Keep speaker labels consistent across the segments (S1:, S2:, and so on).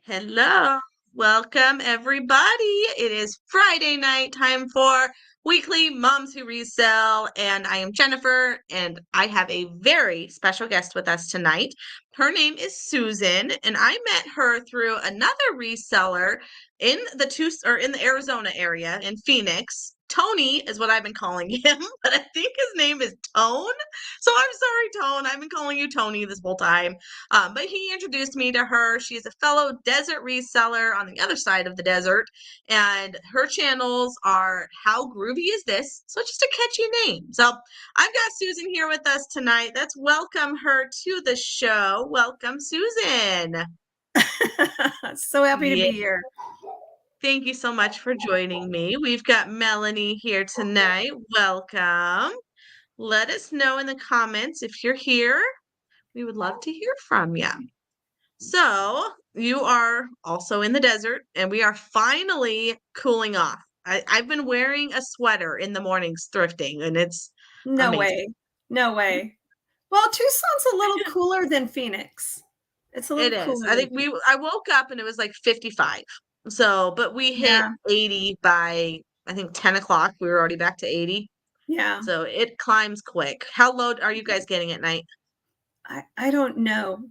S1: Hello. Welcome, everybody. It is Friday night, time for weekly Moms Who Resell. And I am Jennifer, and I have a very special guest with us tonight. Her name is Susan, and I met her through another reseller in the Arizona area in Phoenix. Tony is what I've been calling him, but I think his name is Tone. So I'm sorry, Tone. I've been calling you Tony this whole time. But he introduced me to her. She's a fellow desert reseller on the other side of the desert, and her channels are How Groovy Is This? So just a catchy name. So I've got Susan here with us tonight. Let's welcome her to the show. Welcome, Susan.
S2: So happy to
S1: Yeah,
S2: be here.
S1: thank you so much for joining me. We've got Melanie here tonight. Welcome. Let us know in the comments if you're here. We would love to hear from you. So you are also in the desert, and we are finally cooling off. I've been wearing a sweater in the mornings thrifting, and it's
S2: No
S1: amazing.
S2: way. No way. Well, Tucson's a little cooler than Phoenix. It's a
S1: It
S2: little
S1: is.
S2: cooler
S1: I
S2: than
S1: think
S2: Phoenix.
S1: I woke up and it was like 55. So, but we hit
S2: Yeah.
S1: 80 by I think 10 o'clock. We were already back to 80.
S2: Yeah.
S1: So it climbs quick. How low are you guys getting at night?
S2: I don't know.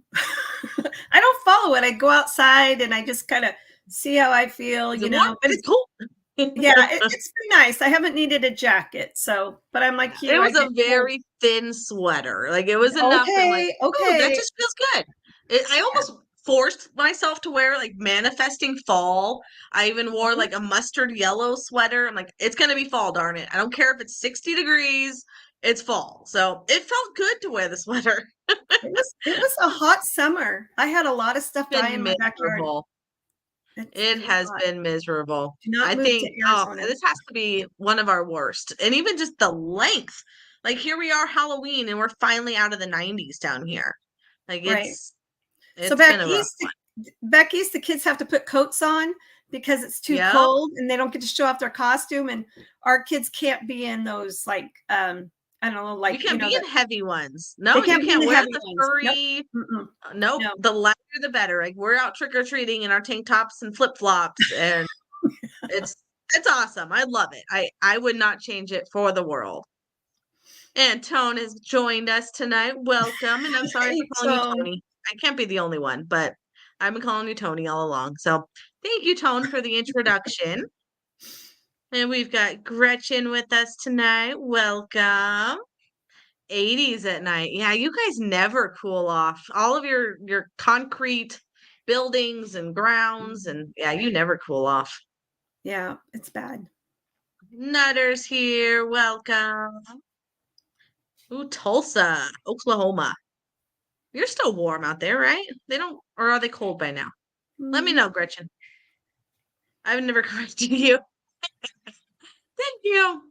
S2: I don't follow it. I go outside and I just kind of see how I feel,
S1: Is it warm?
S2: but
S1: It's cool.
S2: it's been nice. I haven't needed a jacket. So, but I'm like
S1: It
S2: you, I
S1: was a
S2: get cold.
S1: very thin sweater. Like it was enough that I'm like,
S2: Okay.
S1: oh, that
S2: Okay.
S1: just feels good. I
S2: Yeah.
S1: almost forced myself to wear like manifesting fall. I even wore
S2: Mhm.
S1: like a mustard yellow sweater. I'm like, it's gonna be fall, darn it. I don't care if it's 60 degrees, it's fall. So it felt good to wear the sweater.
S2: It was a hot summer. I had a lot of stuff die
S1: Been
S2: in my backyard.
S1: miserable. It
S2: It was
S1: has
S2: hot.
S1: been miserable.
S2: Do not
S1: I
S2: move to
S1: think, oh,
S2: Arizona.
S1: this has to be one of our worst. And even just the length. Like here we are Halloween and we're finally out of the 90s down here. Like
S2: Right. So
S1: it's been a rough one.
S2: back east, the kids have to put coats on because it's too
S1: Yep.
S2: cold and they don't get to show off their costume. And our kids can't be in those I don't know,
S1: You can't be
S2: that
S1: in heavy ones.
S2: they
S1: No, you
S2: can't be in
S1: can't
S2: the
S1: wear
S2: heavy
S1: the
S2: ones. Nope.
S1: furry.
S2: Mm-mm.
S1: Nope.
S2: No.
S1: The lighter the better. Like we're out trick or treating in our tank tops and flip flops, and it's it's awesome. I love it. I would not change it for the world. And Tone has joined us tonight. Welcome. And I'm sorry for
S2: Hey,
S1: calling you
S2: so
S1: Tony. I can't be the only one, but I've been calling you Tony all along. So thank you, Tone, for the introduction. And we've got Gretchen with us tonight. Welcome. 80s at night. Yeah, you guys never cool off. All of your concrete buildings and grounds, and yeah, you never cool off.
S2: yeah, it's bad.
S1: Nutter's here. Welcome. Ooh, Tulsa, Oklahoma. You're still warm out there, right? They don't, or are they cold by now? Let me
S2: Mm.
S1: know, Gretchen. I've never corrected you. Thank you.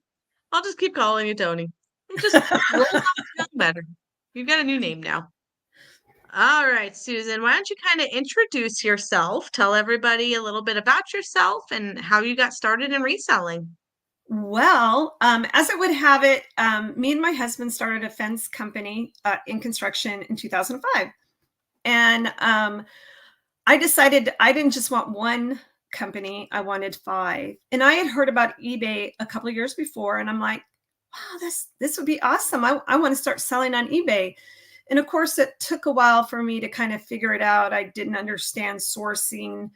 S1: I'll just keep calling you Tony. Just roll off the tongue better. You've got a new name now. All right, Susan, why don't you kind of introduce yourself? Tell everybody a little bit about yourself and how you got started in reselling.
S2: Well, as it would have it, me and my husband started a fence company in construction in 2005. And I decided I didn't just want one company, I wanted five. And I had heard about eBay a couple of years before, and I'm like, wow, this would be awesome. I want to start selling on eBay. And of course, it took a while for me to kind of figure it out. I didn't understand sourcing.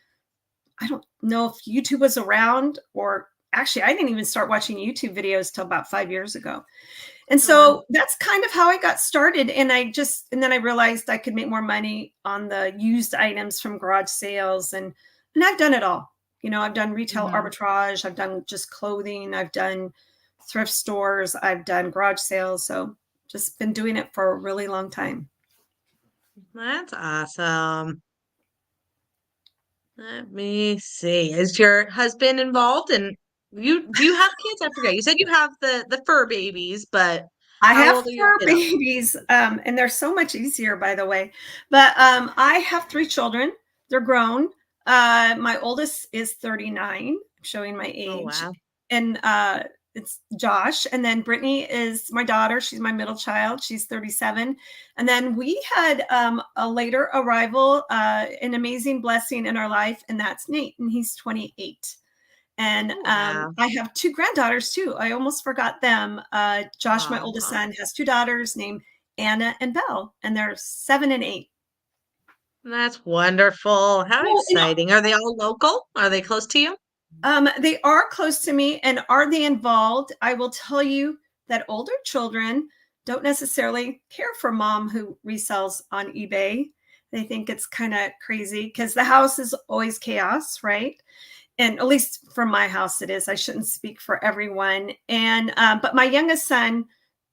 S2: I don't know if YouTube was around, or actually, I didn't even start watching YouTube videos till about 5 years ago. And
S1: Oh, wow.
S2: so that's kind of how I got started. And then I realized I could make more money on the used items from garage sales. And I've done it all. I've done retail
S1: Mhm.
S2: arbitrage. I've done just clothing. I've done thrift stores. I've done garage sales. So just been doing it for a really long time.
S1: That's awesome. Let me see. Is your husband involved? And do you have kids? I forget. You said you have the fur babies, but
S2: I
S1: how
S2: have
S1: old are your
S2: four
S1: kiddos?
S2: babies, and they're so much easier, by the way. But I have three children. They're grown. My oldest is 39, showing my
S1: Oh,
S2: age,
S1: wow.
S2: and it's Josh. And then Brittany is my daughter. She's my middle child. She's 37. And then we had a later arrival, an amazing blessing in our life, and that's Nate, and he's 28. And
S1: Wow.
S2: I have two granddaughters too. I almost forgot them. Josh, my oldest
S1: Aw.
S2: son, has two daughters named Anna and Belle, and they're 7 and 8.
S1: That's wonderful. How
S2: Well,
S1: exciting. Are they all local? Are they close to you?
S2: they are close to me, and are they involved? I will tell you that older children don't necessarily care for mom who resells on eBay. They think it's kind of crazy because the house is always chaos, right? And at least for my house, it is. I shouldn't speak for everyone. And but my youngest son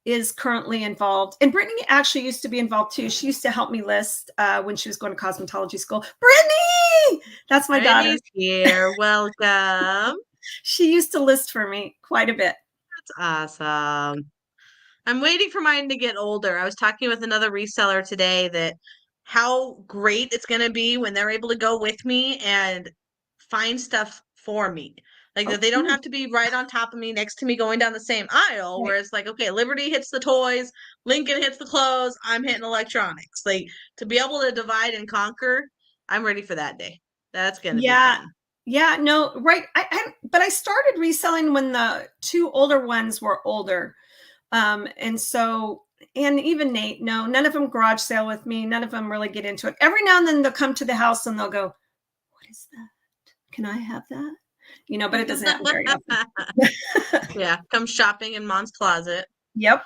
S2: is currently involved, and Brittany actually used to be involved too. She used to help me list when she was going to cosmetology school. Brittany, that's my daughter.
S1: Brittany's here. Welcome.
S2: She used to list for me quite a bit.
S1: That's awesome. I'm waiting for mine to get older. I was talking with another reseller today that how great it's going to be when they're able to go with me and find stuff for me. Like
S2: Oh,
S1: that they don't
S2: cool.
S1: have to be right on top of me, next to me, going down the same aisle,
S2: Right.
S1: where it's like, okay, Liberty hits the toys, Lincoln hits the clothes, I'm hitting electronics. Like to be able to divide and conquer, I'm ready for that day. That's going to be
S2: Yeah.
S1: fun.
S2: Yeah, no, right. But I started reselling when the two older ones were older. And so, and even Nate, no, none of them garage sale with me. None of them really get into it. Every now and then they'll come to the house and they'll go, "What is that? Can I have that?" But it doesn't happen very often.
S1: Yeah, come shopping in Mom's closet.
S2: Yep.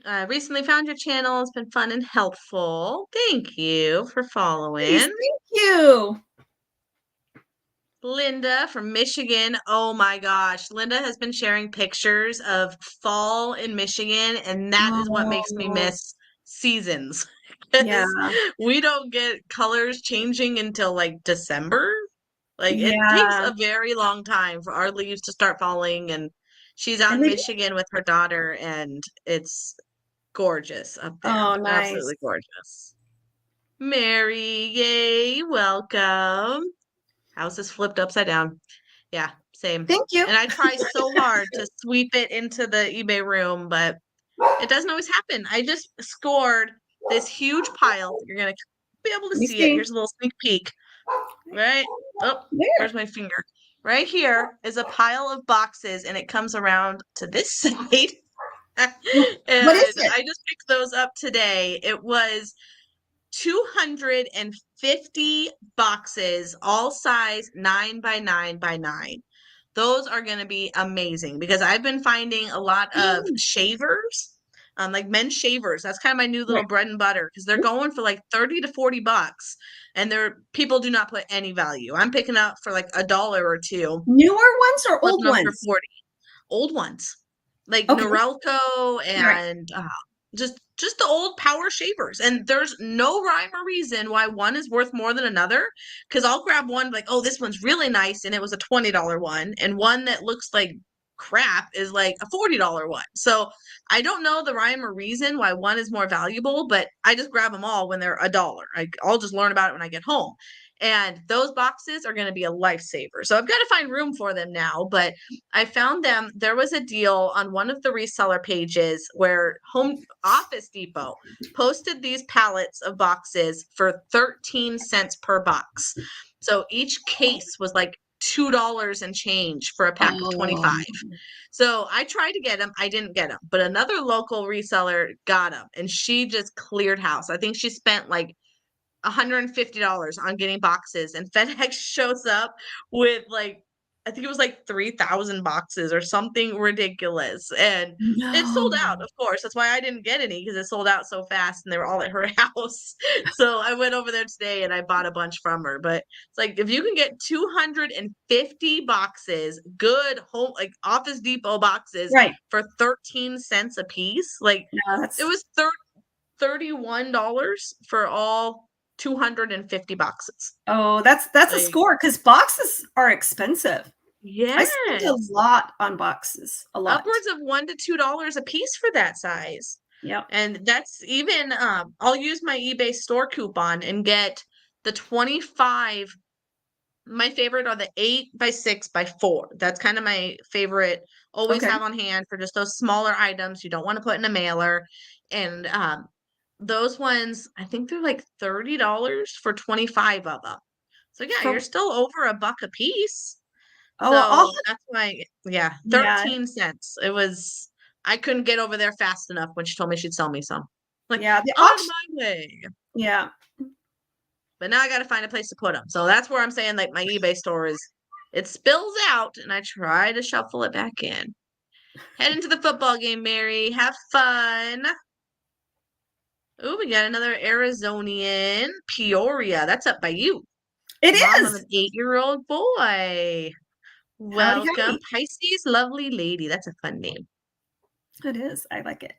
S1: I recently found your channel. It's been fun and helpful. Thank you for
S2: Please,
S1: following.
S2: thank you.
S1: Linda from Michigan. Oh my gosh. Linda has been sharing pictures of fall in Michigan, and that is what makes me
S2: Oh,
S1: miss seasons.
S2: yeah.
S1: Because we don't get colors changing until like December. Like it takes
S2: Yeah.
S1: a very long time for our leaves to start falling, and she's out
S2: And
S1: in
S2: they,
S1: Michigan with her daughter, and it's gorgeous up there.
S2: oh, nice.
S1: Absolutely gorgeous. Mary, yay, welcome. House is flipped upside down. Yeah, same.
S2: Thank you.
S1: And I try so hard to sweep it into the eBay room, but it doesn't always happen. I just scored this huge pile. You're gonna be able to
S2: Let me
S1: see it.
S2: see.
S1: Here's a little sneak peek. Right? Oh, where's
S2: There.
S1: my finger? Right here is a pile of boxes, and it comes around to this side.
S2: What is
S1: And
S2: it?
S1: I just picked those up today. It was 250 boxes, all size 9 by 9 by 9. Those are going to be amazing because I've been finding a lot of shavers, like men's shavers. That's kind of my new little
S2: Right.
S1: bread and butter because they're going for like 30 to 40 bucks, and they're people do not put any value. I'm picking up for like a dollar or two,
S2: Newer ones or
S1: flipping
S2: old
S1: them for
S2: ones?
S1: 40. Old ones like
S2: Okay.
S1: Norelco
S2: Right.
S1: and just the old power shavers. And there's no rhyme or reason why one is worth more than another. Because I'll grab one like, oh, this one's really nice, and it was a $20 one, and one that looks like crap is like a $40 one. So I don't know the rhyme or reason why one is more valuable, but I just grab them all when they're a dollar. I'll just learn about it when I get home. And those boxes are going to be a lifesaver. So I've got to find room for them now, but I found them. There was a deal on one of the reseller pages where Home Office Depot posted these pallets of boxes for 13 cents per box. So each case was like $2 and change for a pack of 25.
S2: Oh,
S1: So I tried to get them. I didn't get them, but another local reseller got them, and she just cleared house. I think she spent like $150 on getting boxes, and FedEx shows up with like I think it was like 3,000 boxes or something ridiculous. And it sold out,
S2: no.
S1: of course. That's why I didn't get any, because it sold out so fast and they were all at her house. So I went over there today and I bought a bunch from her. But it's like if you can get 250 boxes, good home like Office Depot boxes
S2: Right.
S1: for 13 cents a piece, like
S2: No,
S1: it
S2: that's
S1: was $31 for all 250 boxes.
S2: that's a
S1: Like,
S2: score because boxes are expensive. I spend a
S1: yes,
S2: lot on boxes. A lot.
S1: upwards of $1 to $2 a piece for that size.
S2: Yep.
S1: And that's even, I'll use my eBay store coupon and get the 25. My favorite are the 8 by 6 by 4. That's kind of my favorite always
S2: Okay.
S1: have on hand for just those smaller items you don't want to put in a mailer. And those ones, I think they're like $30 for 25 of them. So yeah, you're
S2: For
S1: still over a buck a piece.
S2: oh, well, I'll
S1: So that's why, yeah,
S2: yeah,
S1: 13 cents. It was, I couldn't get over there fast enough when she told me she'd sell me some. Like,
S2: yeah, the
S1: on
S2: auction,
S1: my way.
S2: yeah.
S1: But now I got to find a place to put them. So that's where I'm saying, like, my eBay store is, it spills out and I try to shuffle it back in. Head into the football game, Mary. Have fun. Oh, we got another Arizonian. Peoria. That's up by you.
S2: It
S1: Mom of
S2: is.
S1: an 8-year-old boy.
S2: Howdy,
S1: Welcome,
S2: howdy.
S1: Pisces, lovely lady. That's a fun name.
S2: It is. I like it.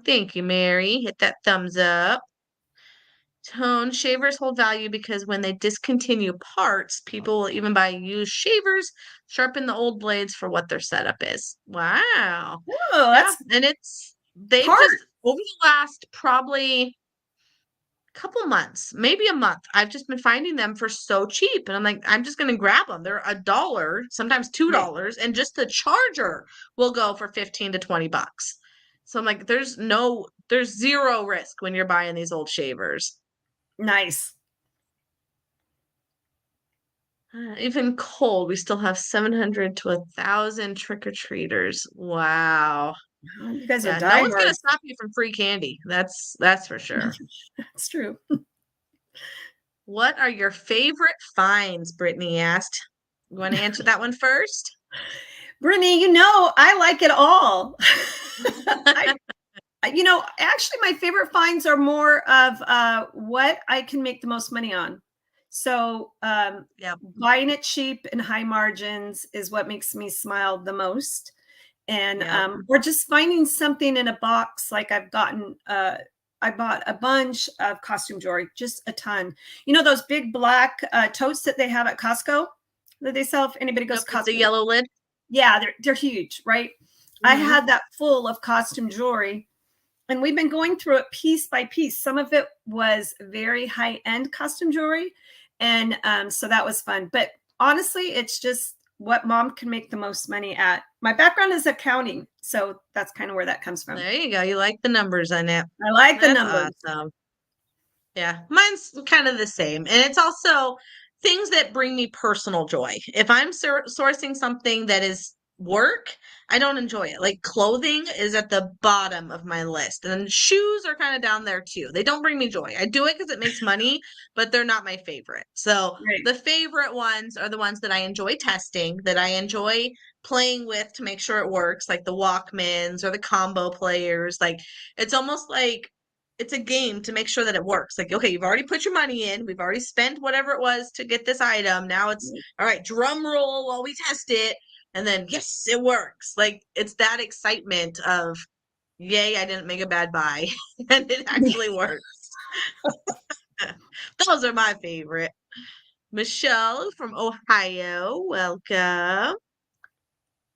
S1: Thank you, Mary. Hit that thumbs up. Tone shavers hold value because when they discontinue parts, people will even buy used shavers, sharpen the old blades for what their setup is. Wow.
S2: Oh,
S1: Yeah.
S2: that's
S1: And they've
S2: part.
S1: just, over the last probably couple months, maybe a month, I've just been finding them for so cheap. And I'm like, I'm just going to grab them. They're $1, sometimes
S2: Right.
S1: $2, and just the charger will go for 15 to 20 bucks. So I'm like, there's zero risk when you're buying these old shavers.
S2: Nice.
S1: Even cold, we still have 700 to 1,000 trick-or-treaters. Wow.
S2: You guys are
S1: Yeah, no one's gonna
S2: diehards.
S1: stop you from free candy. That's for sure.
S2: That's true.
S1: What are your favorite finds? Brittany asked. You want to answer that one first?
S2: Brittany, I like it all. I, actually, my favorite finds are more of what I can make the most money on. So
S1: Yep.
S2: buying it cheap and high margins is what makes me smile the most. And
S1: Yep.
S2: or just finding something in a box. Like I bought a bunch of costume jewelry, just a ton. Those big black totes that they have at Costco that they sell if anybody goes
S1: Yep,
S2: to
S1: with the
S2: Costco.
S1: yellow lid.
S2: Yeah, they're huge, right? I
S1: Mhm.
S2: had that full of costume jewelry, and we've been going through it piece by piece. Some of it was very high-end costume jewelry, and so that was fun. But honestly, it's just what mom can make the most money at. My background is accounting, so that's kind of where that comes from.
S1: There you go. You like the numbers on it.
S2: I like the
S1: That's
S2: numbers.
S1: awesome. Yeah, mine's kind of the same. And it's also things that bring me personal joy. If I'm sourcing something that is work, I don't enjoy it. Like clothing is at the bottom of my list. And shoes are kind of down there too. They don't bring me joy. I do it because it makes money, but they're not my favorite. So
S2: Right.
S1: the favorite ones are the ones that I enjoy testing, that I enjoy playing with to make sure it works, like the Walkmans or the combo players. Like it's almost like it's a game to make sure that it works. Like, okay, you've already put your money in. We've already spent whatever it was to get this item. Now it's all right, drum roll while we test it. And then, yes, it works. Like, it's that excitement of, yay, I didn't make a bad buy. And it actually works. Those are my favorite. Michelle from Ohio, welcome.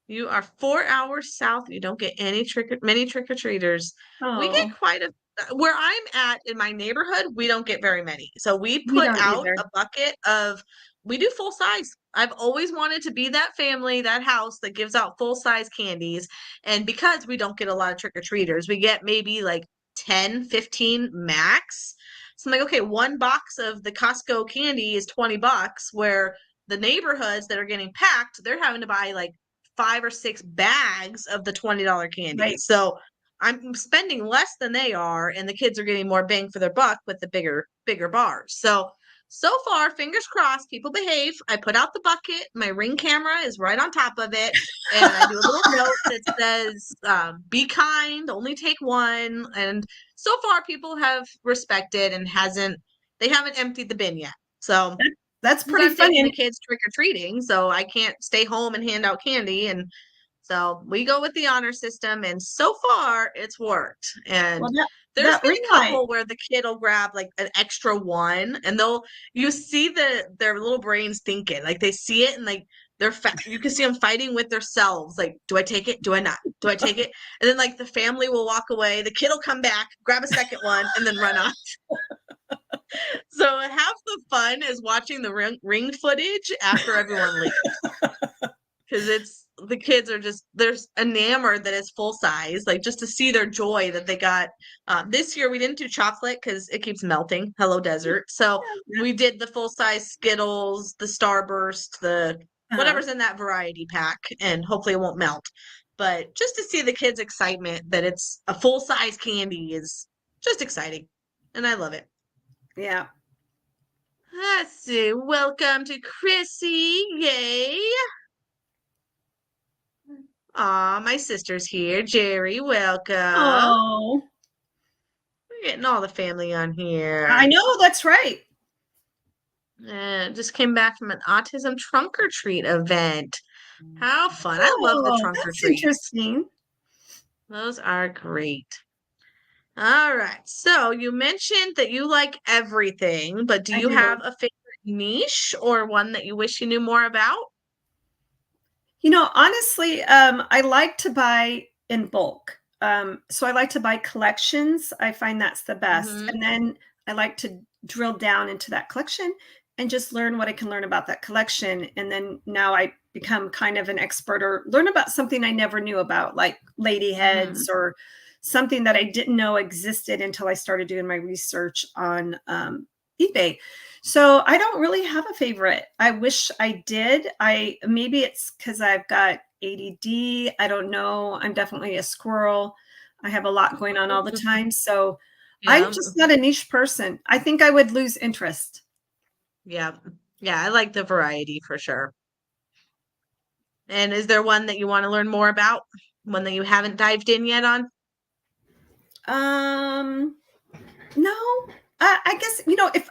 S1: You are 4 hours south. You don't get many trick-or-treaters. We get
S2: Oh,
S1: quite a where I'm at in my neighborhood, we don't get very many. So we
S2: we
S1: put
S2: don't
S1: out
S2: either.
S1: a bucket of we do full size. I've always wanted to be that family, that house that gives out full size candies. And because we don't get a lot of trick-or-treaters, we get maybe like 10, 15 max. So I'm like, okay, one box of the Costco candy is 20 bucks, where the neighborhoods that are getting packed, they're having to buy like 5 or 6 bags of the $20
S2: Right.
S1: candies. So I'm spending less than they are, and the kids are getting more bang for their buck with the bigger bars. So far, fingers crossed, people behave. I put out the bucket. My Ring camera is right on top of it, and I do a little note that says, "Be kind, only take one." And so far, people have respected and they haven't emptied the bin yet. So
S2: That's
S1: because
S2: pretty
S1: I'm taking the
S2: funny.
S1: kids trick or treating, so I can't stay home and hand out candy. And so we go with the honor system, and so far it's worked.
S2: Well,
S1: And
S2: that
S1: there's
S2: that
S1: been
S2: ring
S1: a
S2: light.
S1: couple where the kid will grab like an extra one, and you see their little brains thinking, like they see it, and like you can see them fighting with themselves. Like, do I take it? Do I not? Do I take it? And then like the family will walk away, the kid will come back, grab a second one, and then run off. So half the fun is watching the ring footage after everyone leaves. Because it's the kids are just they're enamored that it's full size, like just to see their joy that they got. This year we didn't do chocolate because it keeps melting. Hello, desert. So
S2: Yeah.
S1: we did the full size Skittles, the Starburst, the
S2: Uh,
S1: whatever's in that variety pack, and hopefully it won't melt. But just to see the kids' excitement that it's a full size candy is just exciting, and I love it.
S2: yeah.
S1: Let's see. Welcome to Chrissy. Yay. Aw, my sister's here. Jerry, welcome.
S2: Oh,
S1: We're getting all the family on
S2: I
S1: here.
S2: know. That's right.
S1: Just came back from an autism trunk or treat event. How fun. I love the
S2: Oh,
S1: trunk or
S2: that's
S1: treats.
S2: interesting.
S1: Those are great. All right. So you mentioned that you like everything, but do
S2: I
S1: you
S2: do.
S1: have a favorite niche or one that you wish you knew more about?
S2: Honestly, I like to buy in bulk. So I like to buy collections. I find that's the best.
S1: Mm-hmm.
S2: And then I like to drill down into that collection and just learn what I can learn about that collection. And then now I become kind of an expert or learn about something I never knew about, like lady
S1: Mm-hmm.
S2: heads or something that I didn't know existed until I started doing my research on eBay. So I don't really have a favorite. I wish I did. I maybe it's because I've got ADD. I don't know. I'm definitely a squirrel. I have a lot going on all the time. So I'm
S1: Yeah.
S2: just not a niche person. I think I would lose interest.
S1: Yeah. Yeah. I like the variety for sure. And is there one that you want to learn more about? One that you haven't dived in yet on?
S2: Um, no, I guess, if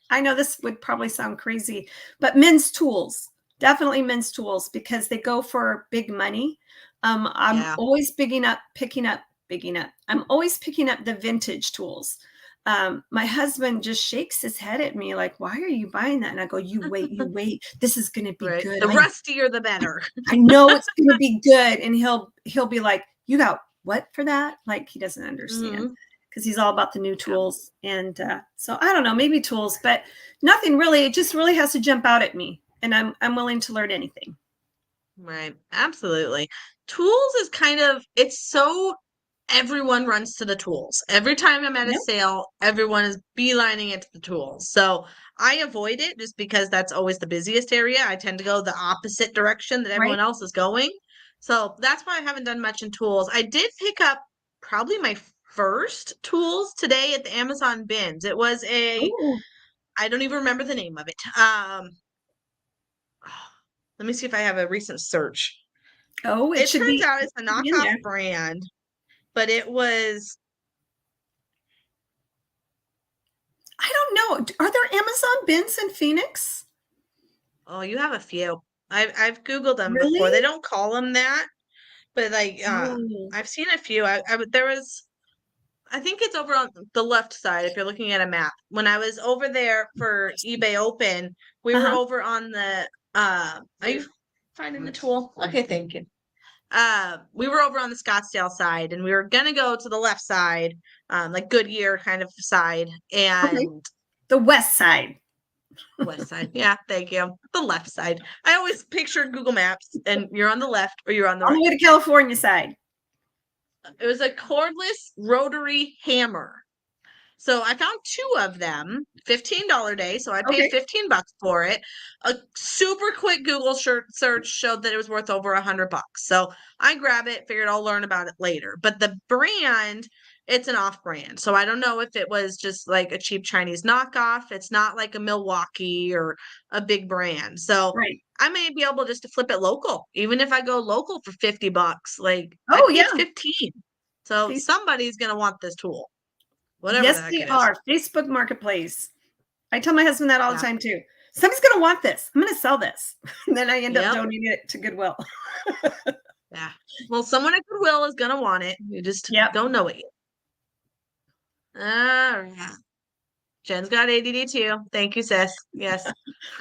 S2: I know this would probably sound crazy, but men's tools, definitely men's tools because they go for big money. I'm
S1: Yeah.
S2: always picking up. I'm always picking up the vintage tools. My husband just shakes his head at me like, "Why are you buying that?" And I go, "You wait, you wait. This is going to be
S1: Right.
S2: good.
S1: The rustier, the better.
S2: I know it's going to be good." And he'll be like, "You got what for that?" Like he doesn't understand
S1: Hmm.
S2: because he's all about the new
S1: Yeah.
S2: tools. And so I don't know, maybe tools, but nothing really. It just really has to jump out at me, and I'm willing to learn anything.
S1: Right. Absolutely. Tools is kind of, it's so everyone runs to the tools. Every time I'm at a
S2: Yep.
S1: sale, everyone is beelining it to the tools. So I avoid it just because that's always the busiest area. I tend to go the opposite direction that
S2: Right.
S1: everyone else is going. So that's why I haven't done much in tools. I did pick up probably my first tools today at the Amazon bins. It was
S2: Oh,
S1: I don't even remember the name of it. Let me see if I have a recent search.
S2: oh, it
S1: It
S2: should
S1: turns
S2: be
S1: out it's a
S2: in
S1: knockoff
S2: there.
S1: brand, but it was
S2: I don't know. Are there Amazon bins in Phoenix?
S1: oh, you have a few. I've Googled them before. They
S2: Really?
S1: don't call them that, but like
S2: Oh,
S1: I've seen a few. There was I think it's over on the left side if you're looking at a map. When I was over there for eBay Open, we were
S2: uh-huh.
S1: over on the are you finding the tool? Okay, thank you. We were over on the Scottsdale side and we were gonna go to the left side, like Goodyear kind of side
S2: Okay.
S1: and
S2: The west side.
S1: west side. Yeah, thank you. The left side. I always picture Google Maps and you're on the left or you're on the
S2: On the
S1: right.
S2: way to California side.
S1: It was a cordless rotary hammer. So I found two of them, $15 day. So I paid
S2: Okay.
S1: 15 bucks for it. A super quick Google search showed that it was worth over 100 bucks. So I grab it, figured I'll learn about it later. But the brand, it's an off brand. So I don't know if it was just like a cheap Chinese knockoff. It's not like a Milwaukee or a big brand. So
S2: Right.
S1: I may be able just to flip it local, even if I go local for 50 bucks. Like I
S2: Oh,
S1: paid
S2: yeah.
S1: 15. So
S2: Face-
S1: somebody's going to want this tool, whatever the
S2: Yes,
S1: heck
S2: they
S1: it is.
S2: are. Facebook Marketplace. I tell my husband that all the
S1: Yeah.
S2: time too. Somebody's going to want this. I'm going to sell this. And then I end up
S1: Yep.
S2: donating it to Goodwill.
S1: Yeah. Well, someone at Goodwill is gonna want it. You just
S2: Yep.
S1: don't know it yet. All right. Jen's got ADD too. Thank you, sis. Yes.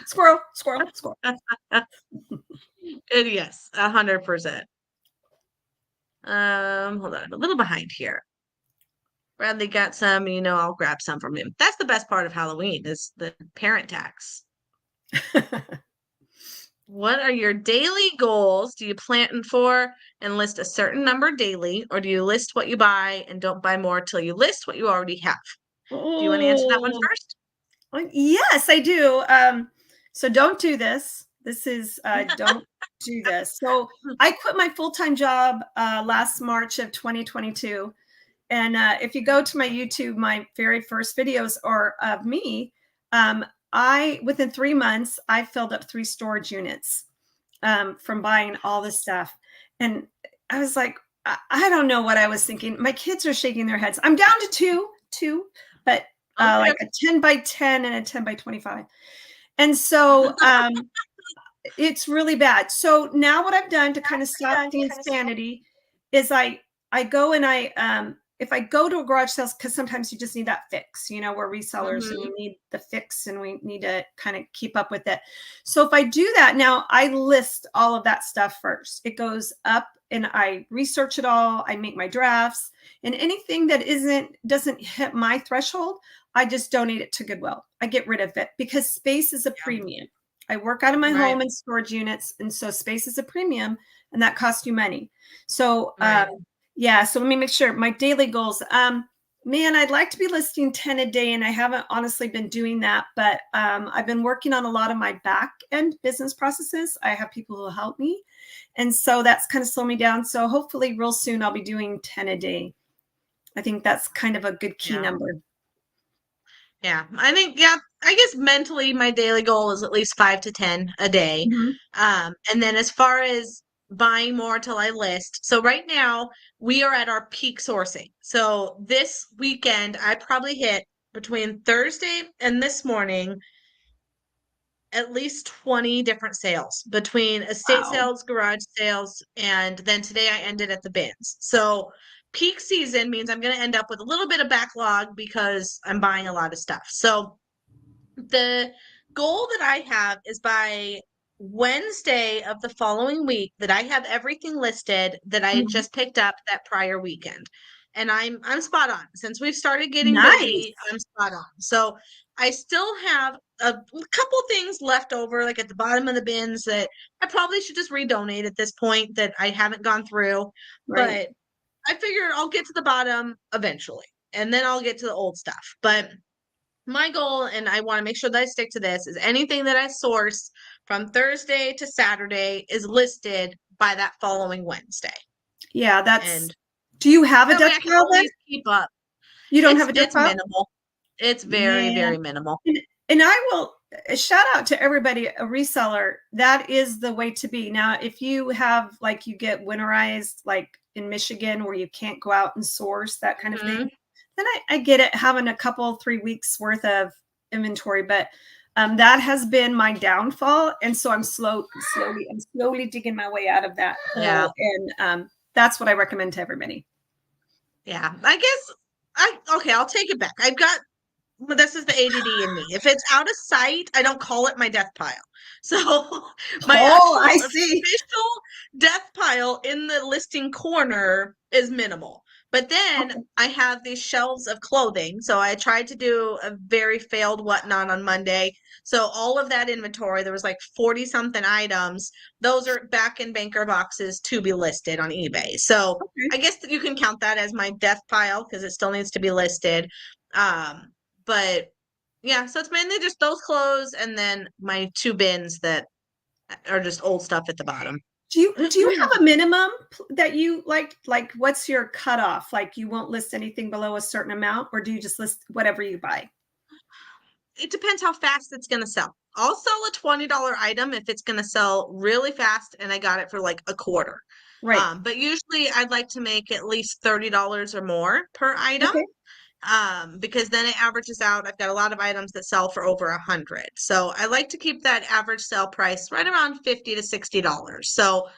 S2: Squirrel, squirrel, squirrel.
S1: And yes, 100%. Hold on, I'm a little behind here. Bradley got some, I'll grab some from him. That's the best part of Halloween is the parent tax. What are your daily goals? Do you plan for and list a certain number daily, or do you list what you buy and don't buy more till you list what you already have? Do you want to answer that one
S2: Oh,
S1: first?
S2: yes, I do. So don't do this. This is don't do this. So I quit my full-time job last March of 2022. And if you go to my YouTube, my very first videos are of me. Um, within 3 months, I filled up 3 storage units from buying all this stuff. And I was like, I don't know what I was thinking. My kids are shaking their heads. I'm down to two, but
S1: Okay.
S2: like a 10 by 10 and a 10 by 25. And so it's really bad. So now what I've done to kind of stop the insanity is I go and if I go to a garage sales, because sometimes you just need that fix, we're resellers and
S1: Mhm.
S2: we need the fix and we need to kind of keep up with it. So if I do that now, I list all of that stuff first. It goes up and I research it all. I make my drafts, and anything that doesn't hit my threshold, I just donate it to Goodwill. I get rid of it because space is a
S1: Yeah.
S2: premium. I work out of my
S1: Right.
S2: home in storage units, and so space is a premium, and that costs you money. So,
S1: Right.
S2: yeah. So let me make sure my daily goals. Man, I'd like to be listing 10 a day, and I haven't honestly been doing that, but I've been working on a lot of my back end business processes. I have people who will help me, and so that's kind of slowed me down. So hopefully, real soon, I'll be doing 10 a day. I think that's kind of a good key
S1: Yeah.
S2: number.
S1: Yeah. I think, yeah, I guess mentally my daily goal is at least 5 to 10 a day.
S2: Mhm.
S1: And then as far as buying more till I list, so right now we are at our peak sourcing. So this weekend I probably hit between Thursday and this morning at least 20 different sales between estate
S2: Wow.
S1: sales, garage sales, and then today I ended at the bins. So peak season means I'm going to end up with a little bit of backlog because I'm buying a lot of stuff. So the goal that I have is by Wednesday of the following week that I have everything listed that I had
S2: Mhm.
S1: just picked up that prior weekend. And I'm spot on. Since we've started getting busy,
S2: Nice.
S1: I'm spot on. So I still have a couple things left over, like at the bottom of the bins that I probably should just redonate at this point that I haven't gone through.
S2: Right.
S1: But I figure I'll get to the bottom eventually, and then I'll get to the old stuff. But my goal, and I want to make sure that I stick to this, is anything that I source from Thursday to Saturday is listed by that following Wednesday.
S2: Yeah,
S1: And
S2: do you have a
S1: that way
S2: death
S1: I can
S2: pile then?
S1: always keep up.
S2: You don't have
S1: It's
S2: a death
S1: it's
S2: pile?
S1: minimal. It's very,
S2: Yeah.
S1: very minimal.
S2: And I will shout out to everybody, a reseller. That is the way to be. Now, if you have like you get winterized, like in Michigan, where you can't go out and source that kind of thing,
S1: Mhm.
S2: then I get it having a couple, 3 weeks worth of inventory. But that has been my downfall. And so I'm slowly digging my way out of that
S1: Yeah.
S2: hole. And that's what I recommend to everybody.
S1: Yeah. I guess okay, I'll take it back. I've got Well, this is the ADD in me. If it's out of sight, I don't call it my death pile. So my
S2: Oh, I
S1: actual
S2: see.
S1: official death pile in the listing corner is minimal. But then
S2: Okay.
S1: I have these shelves of clothing. So I tried to do a very failed whatnot on Monday. So all of that inventory, there was like 40 something items. Those are back in banker boxes to be listed on eBay. So
S2: Okay.
S1: I guess that you can count that as my death pile because it still needs to be listed. Um, but yeah, so it's mainly just those clothes and then my 2 bins that are just old stuff at the bottom.
S2: Do you have a minimum that you like? Like, what's your cutoff? Like, you won't list anything below a certain amount, or do you just list whatever you buy?
S1: It depends how fast it's going to sell. I'll sell a $20 item if it's going to sell really fast and I got it for like a quarter.
S2: Right.
S1: But usually I'd like to make at least $30 or more per item.
S2: Okay.
S1: Because then it averages out. I've got a lot of items that sell for over 100. So I like to keep that average sale price right around $50 to $60. So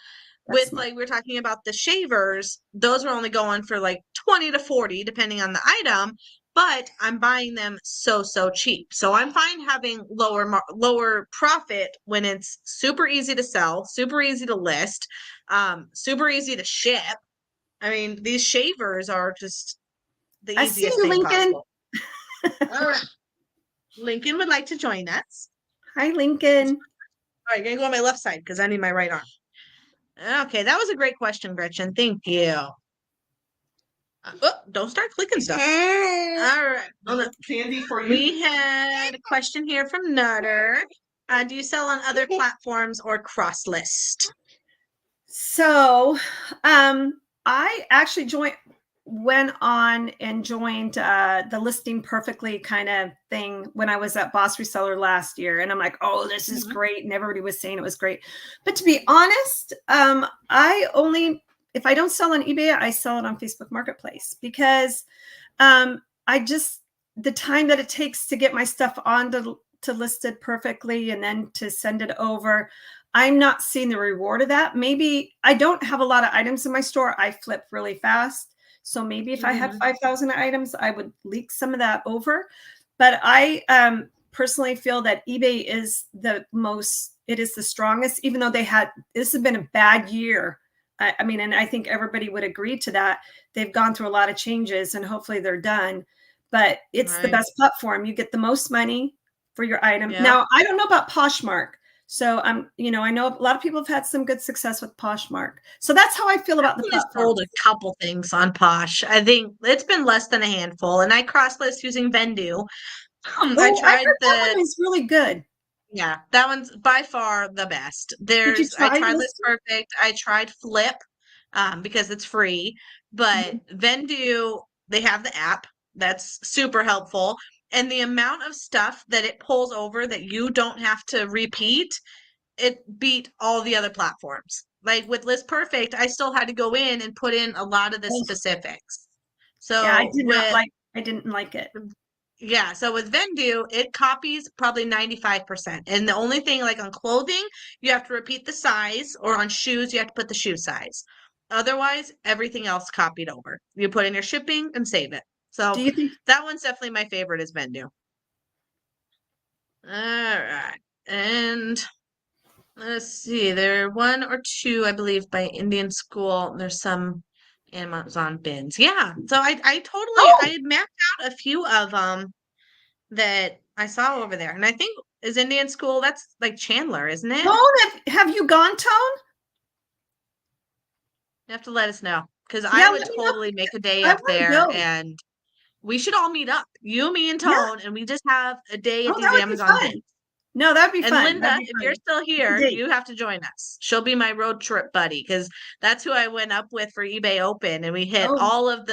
S2: That's
S1: with
S2: smart.
S1: like we're talking about the shavers, those are only going for like 20 to 40 depending on the item, but I'm buying them so cheap. So I'm fine having lower profit when it's super easy to sell, super easy to list, super easy to ship. I mean, these shavers are just the
S2: I see
S1: easiest
S2: you,
S1: thing
S2: Lincoln.
S1: possible. All right. Lincoln would like to join us.
S2: Hi, Lincoln.
S1: All right, gonna go on my left side because I need my right arm. Okay, that was a great question, Gretchen. Thank you. Don't start clicking stuff. All right.
S2: Candy for
S1: We had a question here from Nutter. Do you sell on other platforms or cross list?
S2: So, I actually went on and joined the listing perfectly kind of thing when I was at Boss Reseller last year. And I'm like, oh, this is great. And everybody was saying it was great. But to be honest, if I don't sell on eBay, I sell it on Facebook Marketplace because the time that it takes to get my stuff to listed perfectly and then to send it over, I'm not seeing the reward of that. Maybe I don't have a lot of items in my store. I flip really fast. So maybe if I had 5,000 items, I would leak some of that over. But I personally feel that eBay is it is the strongest, even though this has been a bad year. I mean, and I think everybody would agree to that. They've gone through a lot of changes and hopefully they're done. But it's the best platform. You get the most money for your item.
S1: Yeah.
S2: Now, I don't know about Poshmark. So I know a lot of people have had some good success with Poshmark. So that's how I feel about the platform.
S1: Sold a couple things on Posh. I think it's been less than a handful, and I cross list using Vendu. I tried
S2: that one is really good.
S1: Yeah, that one's by far the best. I tried List Perfect. I tried Flip, because it's free. But Vendu, they have the app. That's super helpful. And the amount of stuff that it pulls over that you don't have to repeat, it beat all the other platforms. Like with List Perfect, I still had to go in and put in a lot of the specifics. So
S2: yeah, I didn't like it.
S1: Yeah, so with Vendu, it copies probably 95%. And the only thing, like on clothing, you have to repeat the size, or on shoes, you have to put the shoe size. Otherwise, everything else copied over. You put in your shipping and save it. So
S2: Do you think
S1: that one's definitely my favorite is Vendu. All right. And let's see, there are one or two, I believe, by Indian School. There's some Amazon bins. Yeah. So I had mapped out a few of them that I saw over there. And I think is Indian School, that's like Chandler, isn't it?
S2: Tone, have you gone, Tone?
S1: You have to let us know. Because
S2: Yeah,
S1: I would totally make a day
S2: I
S1: up
S2: wanna
S1: there
S2: go.
S1: and we should all meet up. You, me, and
S2: Yeah.
S1: Tone, and we just have a day at
S2: Oh,
S1: these
S2: that would be
S1: Amazon
S2: fun.
S1: bins.
S2: No, that'd be
S1: And
S2: fun.
S1: Linda,
S2: That'd be
S1: if
S2: fun.
S1: you're still here,
S2: Date.
S1: you have to join us. She'll be my road trip buddy because that's who I went up with for eBay Open. And we hit all of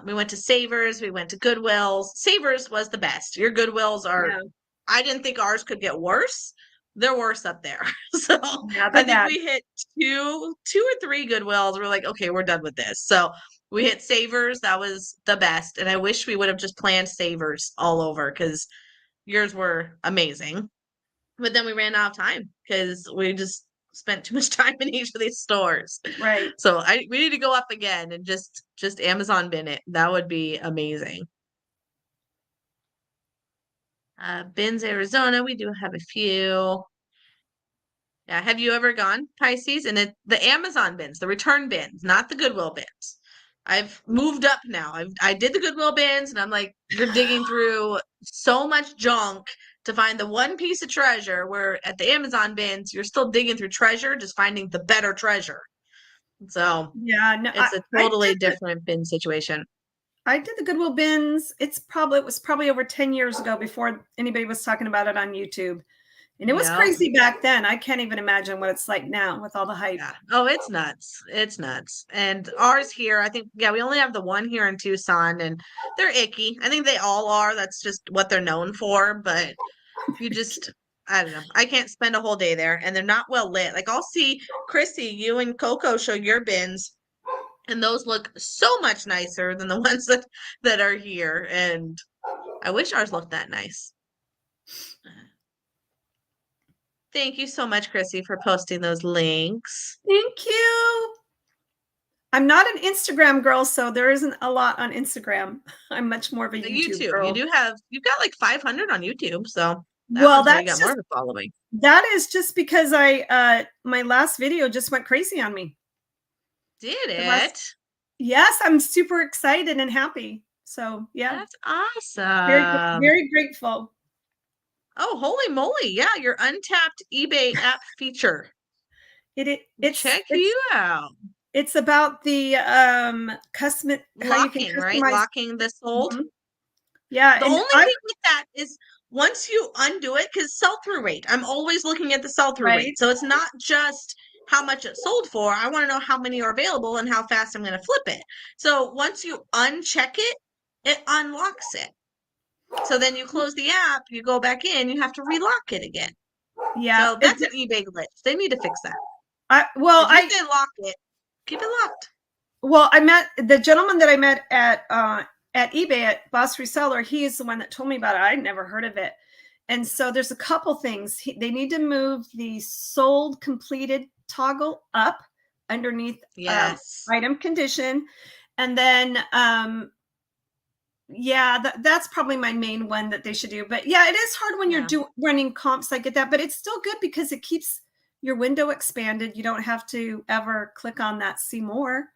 S1: we went to Savers, we went to Goodwills. Savers was the best. Your Goodwills are, I didn't think ours could get worse. They're worse up there. So
S2: Yeah,
S1: I think we hit two or three Goodwills. We're like, okay, we're done with this. So we hit Savers. That was the best. And I wish we would have just planned Savers all over because yours were amazing. But then we ran out of time because we just spent too much time in each of these stores.
S2: Right.
S1: So we need to go up again and just Amazon bin it. That would be amazing. Bins, Arizona, we do have a few. Yeah, have you ever gone, Pisces? And the Amazon bins, the return bins, not the Goodwill bins. I've moved up now. I did the Goodwill bins, and I'm like, you're digging through so much junk to find the one piece of treasure. Where at the Amazon bins, you're still digging through treasure, just finding the better treasure. So
S2: yeah, no,
S1: it's a totally different bin situation.
S2: I did the Goodwill bins. It was probably over 10 years ago before anybody was talking about it on YouTube. And it was crazy back then. I can't even imagine what it's like now with all the hype.
S1: Yeah. Oh, it's nuts. It's nuts. And ours here, I think, we only have the one here in Tucson, and they're icky. I think they all are. That's just what they're known for. But I don't know. I can't spend a whole day there, and they're not well lit. Like I'll see Chrissy, you and Coco show your bins, and those look so much nicer than the ones that are here. And I wish ours looked that nice. Thank you so much, Chrissy, for posting those links.
S2: Thank you. I'm not an Instagram girl, so there isn't a lot on Instagram. I'm much more of a YouTube girl.
S1: You've got like 500 on YouTube, so
S2: that's
S1: you got more of a following.
S2: That is just because my last video just went crazy on me.
S1: Did it?
S2: Yes, I'm super excited and happy. So yeah,
S1: that's awesome.
S2: Very, very grateful.
S1: Oh, holy moly. Yeah, your untapped eBay app feature.
S2: It's
S1: Check you out.
S2: it's about the custom how you can
S1: Locking, right?
S2: customize.
S1: Locking the sold.
S2: Mhm. Yeah,
S1: The
S2: and
S1: only thing with that is once you undo it, because sell-through rate, I'm always looking at the sell-through
S2: right.
S1: rate. So it's not just how much it sold for. I want to know how many are available and how fast I'm going to flip it. So once you uncheck it, it unlocks it. So then you close the app, you go back in, you have to relock it again.
S2: Yeah.
S1: So that's an eBay glitch. They need to fix that.
S2: I well,
S1: If you say lock it, keep it locked.
S2: I met the gentleman that I met at eBay at Boss Reseller. He is the one that told me about it. I'd never heard of it. And so there's a couple things. They need to move the sold completed toggle up underneath
S1: Yes.
S2: item condition. And then yeah, that's probably my main one that they should do. But yeah, it is hard when
S1: Yeah.
S2: you're running comps. I get that, but it's still good because it keeps your window expanded. You don't have to ever click on that see more,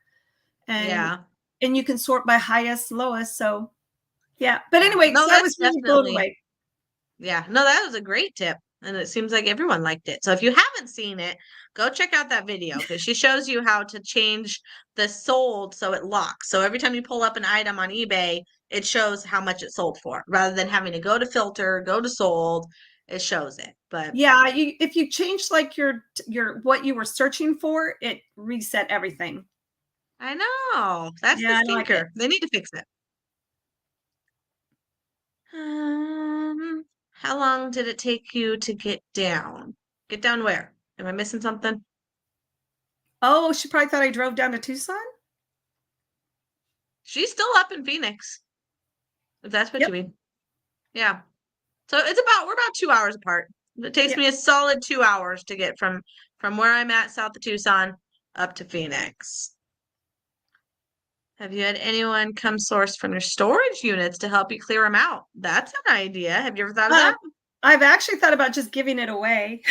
S2: and
S1: Yeah.
S2: and you can sort by highest, lowest. So yeah. But
S1: Yeah.
S2: anyway,
S1: No,
S2: so I
S1: that's
S2: was really blown
S1: definitely,
S2: away.
S1: yeah. No, that was a great tip. And it seems like everyone liked it. So if you haven't seen it, go check out that video because she shows you how to change the sold so it locks. So every time you pull up an item on eBay, it shows how much it sold for rather than having to go to filter, go to sold, it shows it. But
S2: Yeah, if you change like your what you were searching for, it reset everything.
S1: I know that's the
S2: Yeah, I like it.
S1: stinker. They need to fix it. How long did it take you to get down? Get down where? Am I missing something?
S2: Oh, she probably thought I drove down to Tucson.
S1: She's still up in Phoenix, if that's what
S2: Yep.
S1: you mean. Yeah. So we're about 2 hours apart. It takes
S2: Yep.
S1: me a solid 2 hours to get from where I'm at south of Tucson up to Phoenix. Have you had anyone come source from your storage units to help you clear them out? That's an idea. Have you ever thought of
S2: Uh,
S1: that?
S2: I've actually thought about just giving it away.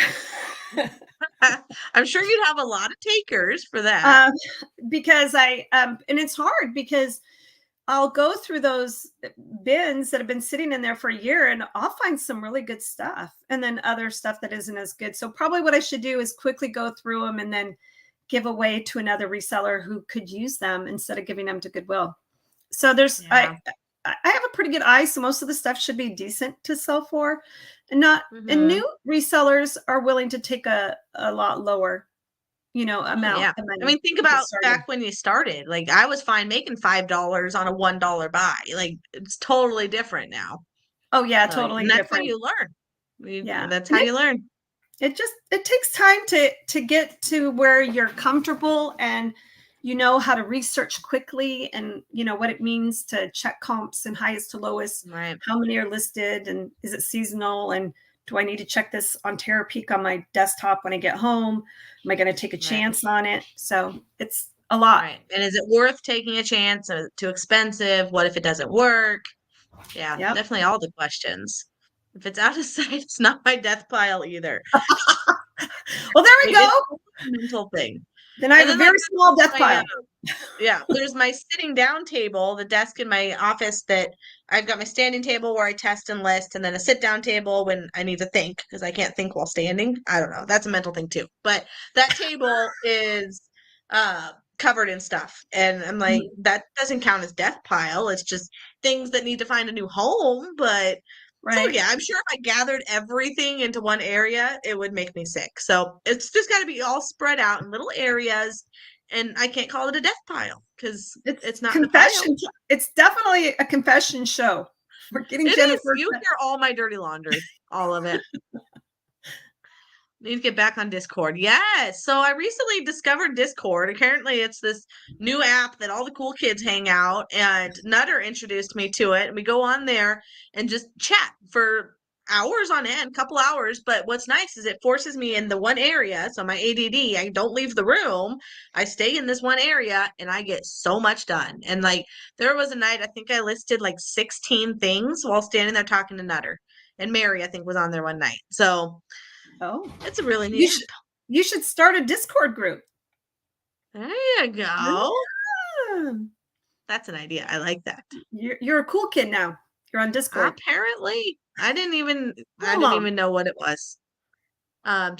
S1: I'm sure you'd have a lot of takers for that.
S2: um, because and it's hard because I'll go through those bins that have been sitting in there for a year and I'll find some really good stuff and then other stuff that isn't as good. So probably what I should do is quickly go through them and then give away to another reseller who could use them instead of giving them to Goodwill. So
S1: Yeah.
S2: I have a pretty good eye, so most of the stuff should be decent to sell for, and not and
S1: Mm-hmm.
S2: new resellers are willing to take a lot lower,
S1: Oh,
S2: amount
S1: yeah.
S2: of
S1: I
S2: money
S1: mean, think
S2: to get
S1: about
S2: started.
S1: back when you started. Like, I was fine making $5 on a $1 buy. Like, it's totally different now.
S2: Oh yeah,
S1: Like,
S2: totally
S1: and that's how
S2: different.
S1: you learn.
S2: Yeah,
S1: That's how
S2: and
S1: you learn.
S2: it takes time to get to where you're comfortable and you know how to research quickly and you know what it means to check comps and highest to lowest,
S1: Right.
S2: how many are listed and is it seasonal, and do I need to check this on Terapeak on my desktop when I get home? Am I going to take a
S1: Right.
S2: chance on it? So it's a lot.
S1: Right. And is it worth taking a chance? Is it too expensive? What if it doesn't work? Yeah,
S2: Yep.
S1: definitely all the questions. If it's out of sight, it's not my death pile either.
S2: Well, there we
S1: Like,
S2: go.
S1: it's a mental thing.
S2: Then I
S1: And
S2: have a
S1: then, like,
S2: very small death
S1: my
S2: pile.
S1: yeah, there's my sitting down table, the desk in my office that I've got my standing table where I test and list, and then a sit down table when I need to think because I can't think while standing. I don't know. That's a mental thing too. But that table is covered in stuff. And I'm like, that doesn't count as death pile. It's just things that need to find a new home. But so
S2: Right.
S1: yeah, I'm sure if I gathered everything into one area, it would make me sick. So it's just got to be all spread out in little areas, and I can't call it a death pile because
S2: It's
S1: it's not in a pile.
S2: confession. It's definitely a confession show. We're getting
S1: It is.
S2: Jennifer.
S1: You hear all my dirty laundry, all of it. Need to get back on Discord. Yes. So I recently discovered Discord. Apparently, it's this new app that all the cool kids hang out, and Nutter introduced me to it. And we go on there and just chat for hours on end, couple hours. But what's nice is it forces me in the one area. So my ADD, I don't leave the room. I stay in this one area and I get so much done. And like there was a night, I think I listed like 16 things while standing there talking to Nutter. And Mary, I think, was on there one night. So
S2: Oh,
S1: it's a really neat
S2: you
S1: app.
S2: should you should start a Discord group.
S1: There you go.
S2: Yeah.
S1: That's an idea. I like that.
S2: You're a cool kid now. You're on Discord.
S1: Apparently. I didn't even
S2: Mom.
S1: know what it was. How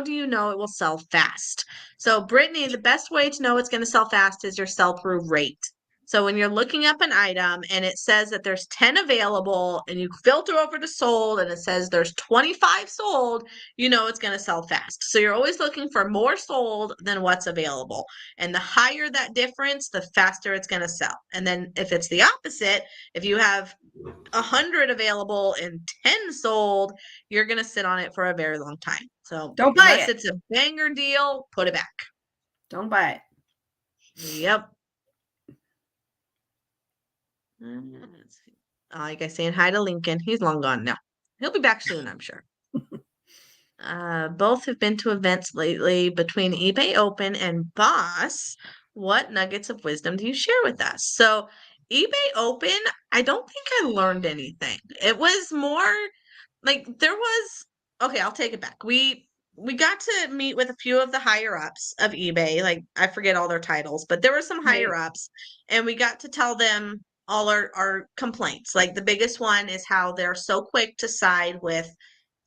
S1: do you know it will sell fast? So, Brittany, the best way to know it's going to sell fast is your sell-through rate. So when you're looking up an item and it says that there's 10 available and you filter over to sold and it says there's 25 sold, you know it's going to sell fast. So you're always looking for more sold than what's available. And the higher that difference, the faster it's going to sell. And then if it's the opposite, if you have 100 available and 10 sold, you're going to sit on it for a very long time. So
S2: Don't buy
S1: unless
S2: it.
S1: it's a banger deal, put it back.
S2: Don't buy it.
S1: Yep. I guess saying hi to Lincoln. He's long gone now. He'll be back soon, I'm sure. Both have been to events lately between eBay Open and Boss. What nuggets of wisdom do you share with us? So, eBay Open, I don't think I learned anything. It was more like there was okay, I'll take it back. We got to meet with a few of the higher ups of eBay. Like I forget all their titles, but there were some higher
S2: Right.
S1: ups and we got to tell them all our complaints. Like the biggest one is how they're so quick to side with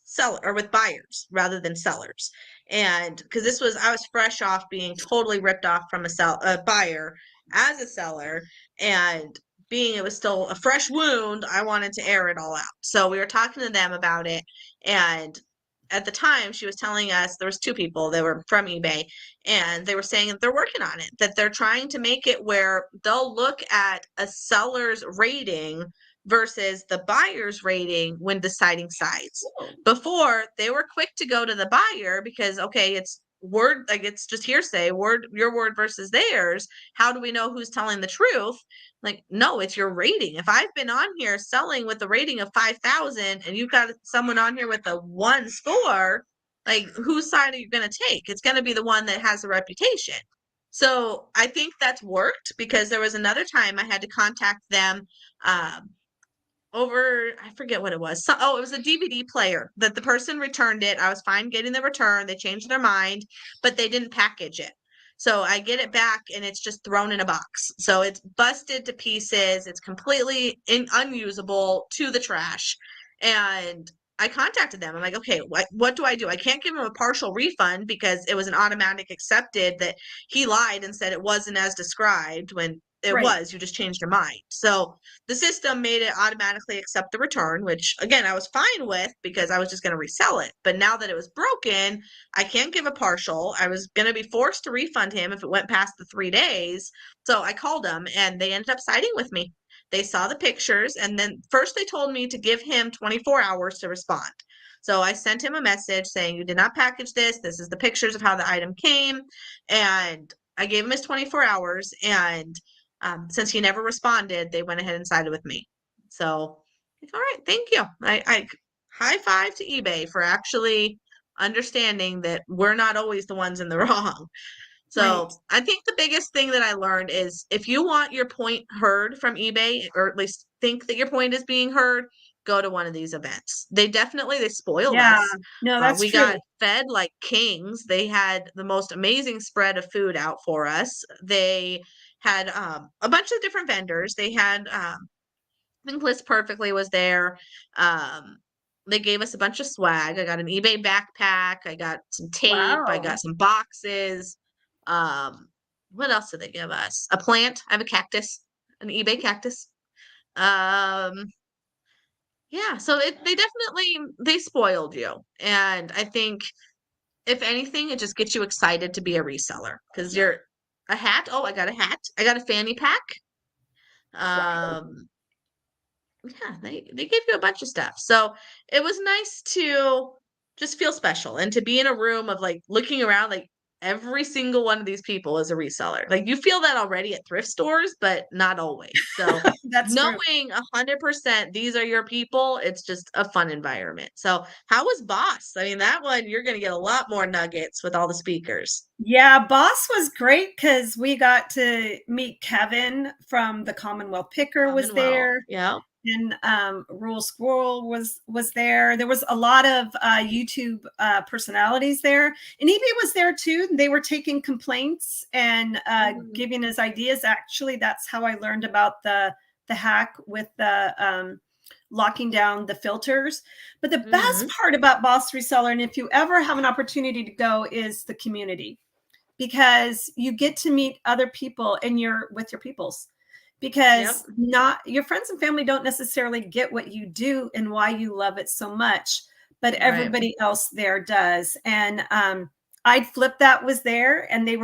S1: seller or with buyers rather than sellers. And because I was fresh off being totally ripped off from a buyer as a seller, and being it was still a fresh wound, I wanted to air it all out. So we were talking to them about it, and at the time she was telling us there was two people that were from eBay, and they were saying that they're working on it, that they're trying to make it where they'll look at a seller's rating versus the buyer's rating when deciding sides. Before, they were quick to go to the buyer because, okay, it's word, like it's just hearsay, your word versus theirs. How do we know who's telling the truth? Like, no, it's your rating. If I've been on here selling with a rating of 5,000 and you've got someone on here with a 1 score, like whose side are you going to take? It's going to be the one that has a reputation. So I think that's worked because there was another time I had to contact them um, over I forget what it was. It was a DVD player that the person returned it. I was fine getting the return. They changed their mind, but they didn't package it. So I get it back and it's just thrown in a box. So it's busted to pieces. It's completely unusable to the trash. And I contacted them. I'm like, okay, what do I do? I can't give him a partial refund because it was an automatic accepted that he lied and said it wasn't as described when it
S2: Right.
S1: was. You just changed your mind. So the system made it automatically accept the return, which again, I was fine with because I was just going to resell it. But now that it was broken, I can't give a partial. I was going to be forced to refund him if it went past the 3 days. So I called them and they ended up siding with me. They saw the pictures and then first they told me to give him 24 hours to respond. So I sent him a message saying, you did not package this. This is the pictures of how the item came. And I gave him his 24 hours. And since he never responded, they went ahead and sided with me. So, all right, thank you. I high five to eBay for actually understanding that we're not always the ones in the wrong.
S2: Right.
S1: So I think the biggest thing that I learned is if you want your point heard from eBay, or at least think that your point is being heard, go to one of these events. They spoiled
S2: Yeah.
S1: us.
S2: No, that's
S1: We got
S2: true.
S1: fed like kings. They had the most amazing spread of food out for us. They had a bunch of different vendors. They had I think List Perfectly was there. Um, they gave us a bunch of swag. I got an eBay backpack. I got some tape. I
S2: Wow.
S1: got some boxes. What else did they give us? A plant. I have a cactus, an eBay cactus. Um, yeah, so they definitely they spoiled you. And I think if anything, it just gets you excited to be a reseller because you're a hat. Oh, I got a hat. I got a fanny pack.
S2: Wow.
S1: Um, yeah, they gave you a bunch of stuff. So it was nice to just feel special and to be in a room of like looking around like every single one of these people is a reseller. Like you feel that already at thrift stores, but not always. So
S2: That's true.
S1: knowing 100% these are your people, it's just a fun environment. So how was Boss? I mean, that one you're going to get a lot more nuggets with all the speakers.
S2: Yeah, Boss was great because we got to meet Kevin from the Commonwealth Picker was
S1: Commonwealth.
S2: there.
S1: Yeah.
S2: And Rural Squirrel was there. There was a lot of YouTube personalities there, and eBay was there too. They were taking complaints and giving us ideas. Actually, that's how I learned about the hack with the locking down the filters. But the best
S1: Hmm.
S2: part about Boss Reseller, and if you ever have an opportunity to go, is the community, because you get to meet other people and you're with your peoples,
S1: Yep.
S2: because not your friends and family don't necessarily get what you do and why you love it so much, but
S1: Right.
S2: everybody else there does. And I'd flip that was there, and they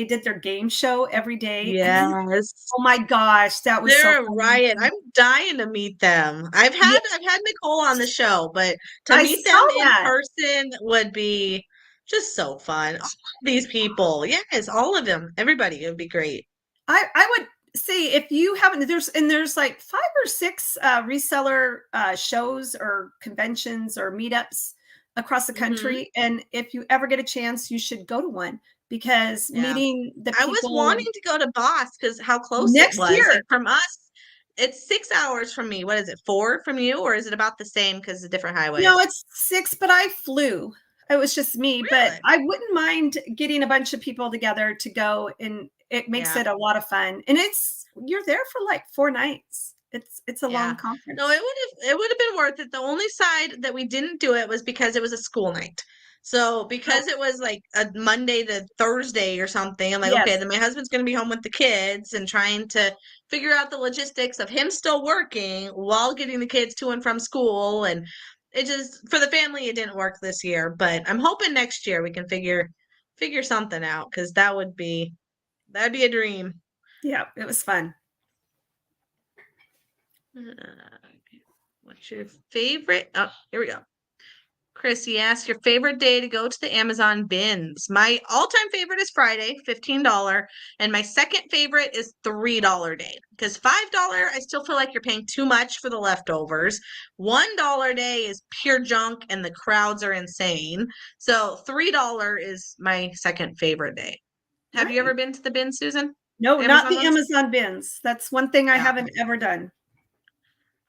S2: did their game show every day, and they,
S1: Yes.
S2: oh my gosh, that was so
S1: They're a
S2: fun.
S1: riot. I'm dying to meet them.
S2: Yeah,
S1: I've had Nicole on the show, but to
S2: I
S1: meet
S2: saw
S1: them in
S2: that.
S1: person would be just so fun. All of these people. Yes, all of them. Everybody. It would be great.
S2: I would say, if you haven't, there's like 5 or 6 reseller shows or conventions or meetups across the
S1: Hmm.
S2: country, and if you ever get a chance, you should go to one, because
S1: Yeah.
S2: meeting the
S1: I was
S2: people
S1: wanting to go to Boss because how close it
S2: next
S1: was. Like
S2: year.
S1: from us, it's 6 hours from me. What is it, 4 from you, or is it about the same because it's different
S2: No,
S1: highways?
S2: it's 6, but I flew. It was just me, but
S1: Really?
S2: I wouldn't mind getting a bunch of people together to go, and it makes
S1: Yeah.
S2: it a lot of fun. And you're there for like 4 nights. It's a long
S1: Yeah. No,
S2: conference.
S1: it would have been worth it. The only side that we didn't do it was because it was a school night. So
S2: Oh,
S1: because it was like a Monday to Thursday or something, I'm like, okay,
S2: yes.
S1: then my husband's gonna be home with the kids and trying to figure out the logistics of him still working while getting the kids to and from school. And it just for the family it didn't work this year. But I'm hoping next year we can figure something out because that'd be a dream.
S2: Yeah, it was fun.
S1: What's your favorite? Oh, here we go. Chrissy asked your favorite day to go to the Amazon bins. My all-time favorite is Friday, $15, and my second favorite is $3 day. Because $5, I still feel like you're paying too much for the leftovers. $1 day is pure junk and the crowds are insane. So $3 is my second favorite day. Have you ever
S2: Right.
S1: been to the bins, Susan?
S2: No,
S1: The
S2: not
S1: Amazon
S2: the
S1: ones?
S2: Amazon bins. That's one thing I
S1: Yeah.
S2: haven't ever done.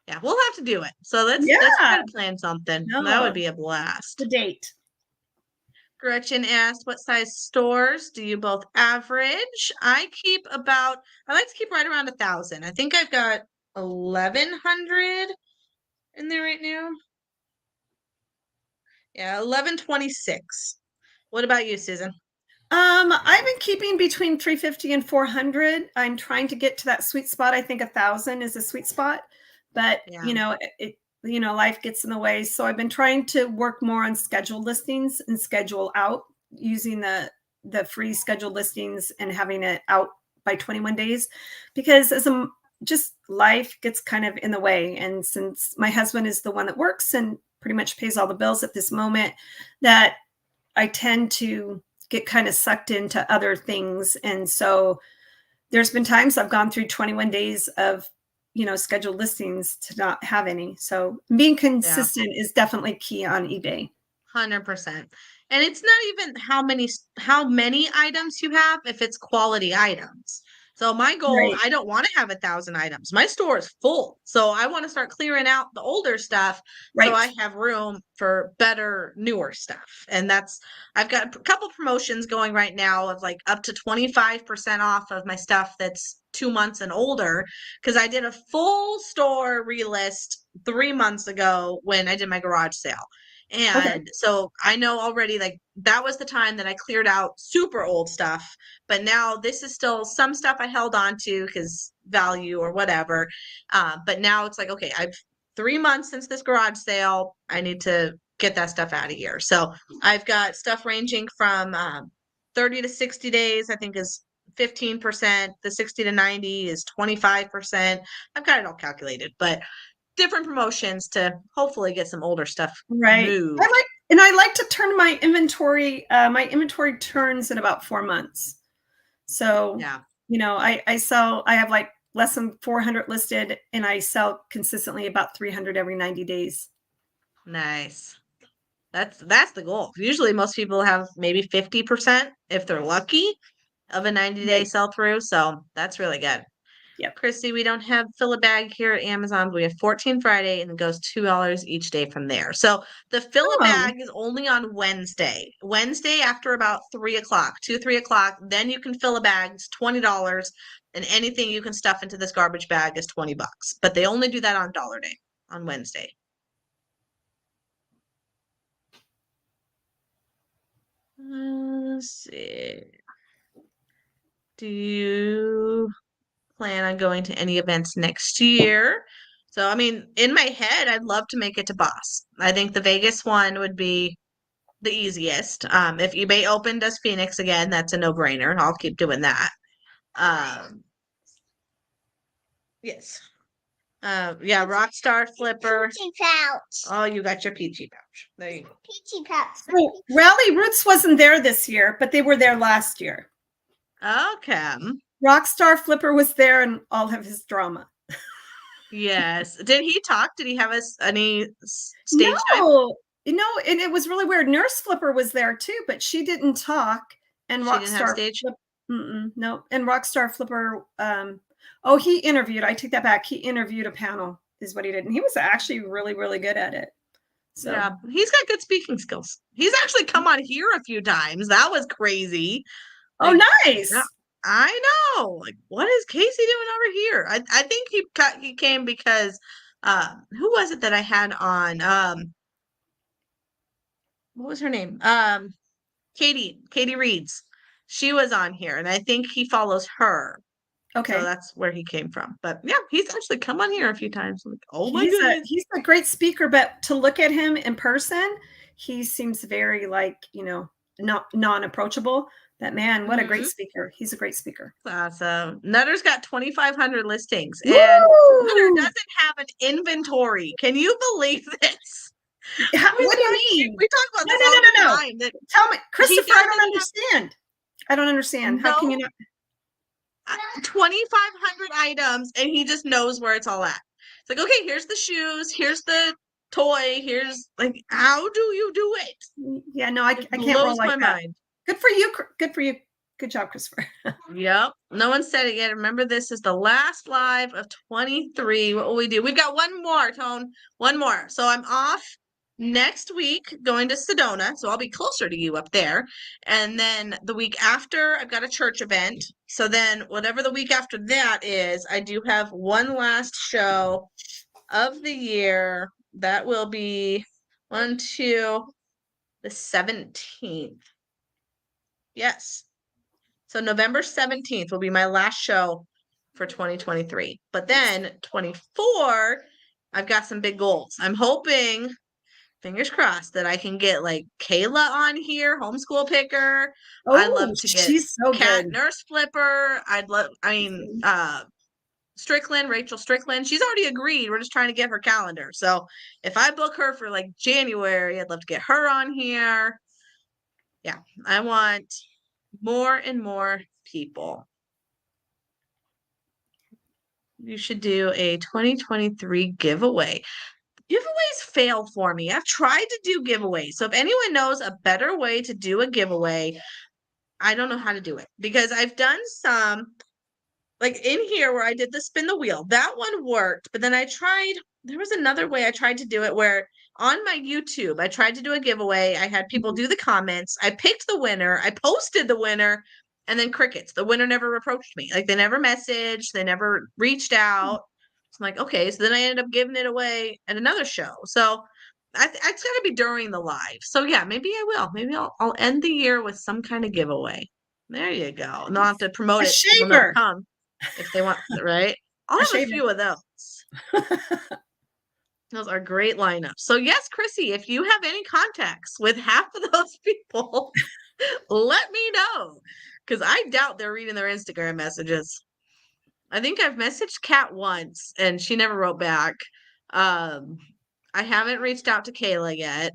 S1: Yeah, we'll have to do it. So let's try
S2: Yeah.
S1: to plan something. That would
S2: No,
S1: be a blast.
S2: the date.
S1: Gretchen asked, what size stores do you both average? I like to keep right around 1,000. I think I've got 1,100 in there right now. Yeah, 1,126. What about you, Susan?
S2: I've been keeping between 350 and 400. I'm trying to get to that sweet spot. I think 1,000 is a sweet spot, but
S1: Yeah,
S2: life gets in the way. So I've been trying to work more on scheduled listings and schedule out, using the free scheduled listings and having it out by 21 days, because just life gets kind of in the way. And since my husband is the one that works and pretty much pays all the bills at this moment, that I tend to get kind of sucked into other things. And so there's been times I've gone through 21 days of, scheduled listings to not have any. So being
S1: yeah.
S2: consistent is definitely key on eBay.
S1: 100%. And it's not even how many items you have if it's quality items. So my goal,
S2: Right.
S1: I don't want to have 1,000 items. My store is full. So I want to start clearing out the older stuff so
S2: Right.
S1: I have room for better, newer stuff. And I've got a couple promotions going right now of like up to 25% off of my stuff that's 2 months and older because I did a full store relist 3 months ago when I did my garage sale.
S2: Okay.
S1: And so I know already, like, that was the time that I cleared out super old stuff. But now this is still some stuff I held on to because value or whatever. But now it's like, okay, I've 3 months since this garage sale. I need to get that stuff out of here. So I've got stuff ranging from 30 to 60 days, I think is 15%. The 60 to 90 is 25%. I've got it all calculated, but different promotions to hopefully get some older stuff
S2: Right.
S1: moved.
S2: I like to turn my inventory. My inventory turns in about 4 months. So,
S1: Yeah,
S2: I have like less than 400 listed, and I sell consistently about 300 every 90 days.
S1: nice. That's the goal. Usually most people have maybe 50% if they're lucky of a 90-day
S2: Right.
S1: sell through. So that's really good.
S2: Yep.
S1: Christy, we don't have fill a bag here at Amazon, but we have 14 Friday and it goes $2 each day from there. So the fill a
S2: Oh,
S1: bag is only on Wednesday. Wednesday after about 3 o'clock, 3 o'clock, then you can fill a bag. It's $20. And anything you can stuff into this garbage bag is $20. But they only do that on dollar day on Wednesday. Let's see. Do you plan on going to any events next year? So, I mean, in my head, I'd love to make it to Boss. I think the Vegas one would be the easiest. If eBay Open does Phoenix again, that's a no-brainer. I'll keep doing that. Yes. Yeah, Rockstar Flipper.
S3: Peachy pouch.
S1: Oh, you got your peachy pouch. There you go.
S3: Peachy pouch.
S2: So Rally Roots wasn't there this year, but they were there last year.
S1: Okay.
S2: Rockstar Flipper was there and all of his drama.
S1: Yes. Did he talk? Did he have any stage time?
S2: No, and it was really weird. Nurse Flipper was there too, but she didn't talk. And
S1: She didn't have
S2: Rockstar
S1: stage?
S2: no. And Rockstar Flipper, oh, he interviewed. I take that back. He interviewed a panel, is what he did, and he was actually really, really good at it. So
S1: Yeah, he's got good speaking skills. He's actually come on here a few times. That was crazy.
S2: oh,
S1: Like,
S2: nice.
S1: yeah, I know. Like, what is Casey doing over here? I think he came because who was it that I had on? What was her name? Katie Reeds. She was on here, and I think he follows her.
S2: Okay.
S1: So that's where he came from. But yeah, he's actually come on here a few times. I'm like, oh my
S2: he's
S1: goodness.
S2: he's a great speaker, but to look at him in person, he seems very not non-approachable. But man, what a great speaker. He's a great speaker.
S1: Awesome. Nutter's got 2,500 listings, and Nutter doesn't have an inventory. Can you believe this?
S2: What do you mean?
S1: We talk about this
S2: No,
S1: all
S2: no,
S1: the
S2: no.
S1: time. That
S2: Tell me, Christopher, I don't
S1: doesn't
S2: understand. I don't understand. How can you not?
S1: 2,500 items, and he just knows where it's all at. It's like, okay, here's the shoes, here's the toy, here's like, how do you do it?
S2: Yeah, no, I
S1: It
S2: can't
S1: blows
S2: roll like
S1: my
S2: that.
S1: mind.
S2: Good for you. Good for you. Good job, Christopher.
S1: Yep. No one said it yet. Remember, this is the last live of 23. What will we do? We've got one more, Tone. One more. So I'm off next week going to Sedona. So I'll be closer to you up there. And then the week after, I've got a church event. So then whatever the week after that is, I do have one last show of the year. That will be the 17th. Yes. So November 17th will be my last show for 2023. But then 24, I've got some big goals. I'm hoping, fingers crossed, that I can get like Kayla on here, homeschool picker. I'd love to get
S2: she's so
S1: Cat
S2: good.
S1: Nurse Flipper. Strickland, Rachel Strickland. She's already agreed. We're just trying to get her calendar. So if I book her for like January, I'd love to get her on here. Yeah, I want more and more people. You should do a 2023 giveaway. Giveaways fail for me. I've tried to do giveaways. So if anyone knows a better way to do a giveaway, I don't know how to do it because I've done some like in here where I did the spin the wheel. That one worked, but then there was another way I tried to do it where on my YouTube, I tried to do a giveaway. I had people do the comments. I picked the winner. I posted the winner, and then crickets. The winner never approached me. Like they never messaged. They never reached out. So I'm like, okay. So then I ended up giving it away at another show. So it's got to be during the live. So yeah, maybe I will. Maybe I'll end the year with some kind of giveaway. There you go. And I'll have to promote
S2: A
S1: it. People know to
S2: shaver.
S1: come if they want, right? I'll have a few of those. Those are great lineups. So yes, Chrissy, if you have any contacts with half of those people, let me know. Because I doubt they're reading their Instagram messages. I think I've messaged Kat once and she never wrote back. I haven't reached out to Kayla yet,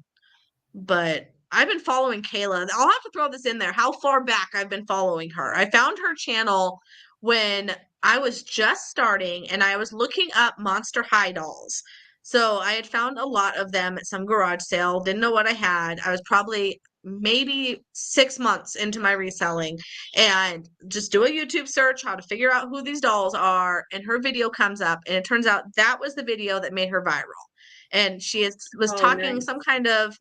S1: but I've been following Kayla. I'll have to throw this in there, how far back I've been following her. I found her channel when I was just starting and I was looking up Monster High dolls. So I had found a lot of them at some garage sale, didn't know what I had. I was probably maybe 6 months into my reselling and just do a YouTube search, how to figure out who these dolls are. And her video comes up and it turns out that was the video that made her viral. And she was talking
S2: nice.
S1: some kind of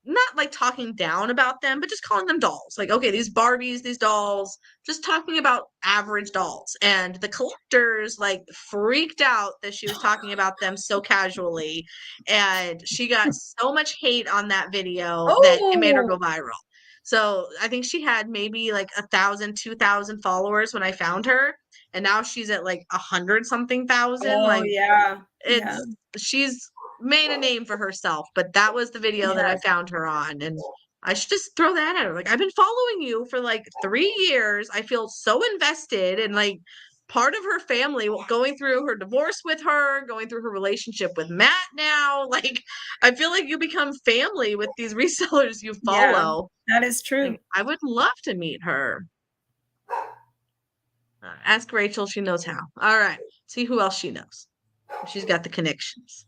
S1: not like talking down about them, but just calling them dolls. Like, okay, these Barbies, these dolls, just talking about average dolls. And the collectors like freaked out that she was talking about them so casually. And she got so much hate on that video that it made her
S2: Oh,
S1: go viral. So I think she had maybe like 1,000, 2,000 followers when I found her. And now she's at like 100 something thousand.
S2: oh
S1: Like
S2: yeah. Yeah.
S1: it's she's made a name for herself, but that was the video that I
S2: Yes.
S1: found her on, and I should just throw that at her. Like, I've been following you for like 3 years. I feel so invested and like part of her family, going through her divorce with her, going through her relationship with Matt now. Like, I feel like you become family with these resellers you
S2: Yeah.
S1: follow.
S2: That is true.
S1: Like, I would love to meet her. Ask Rachel, she knows how. All right, see who else she knows. She's got the connections.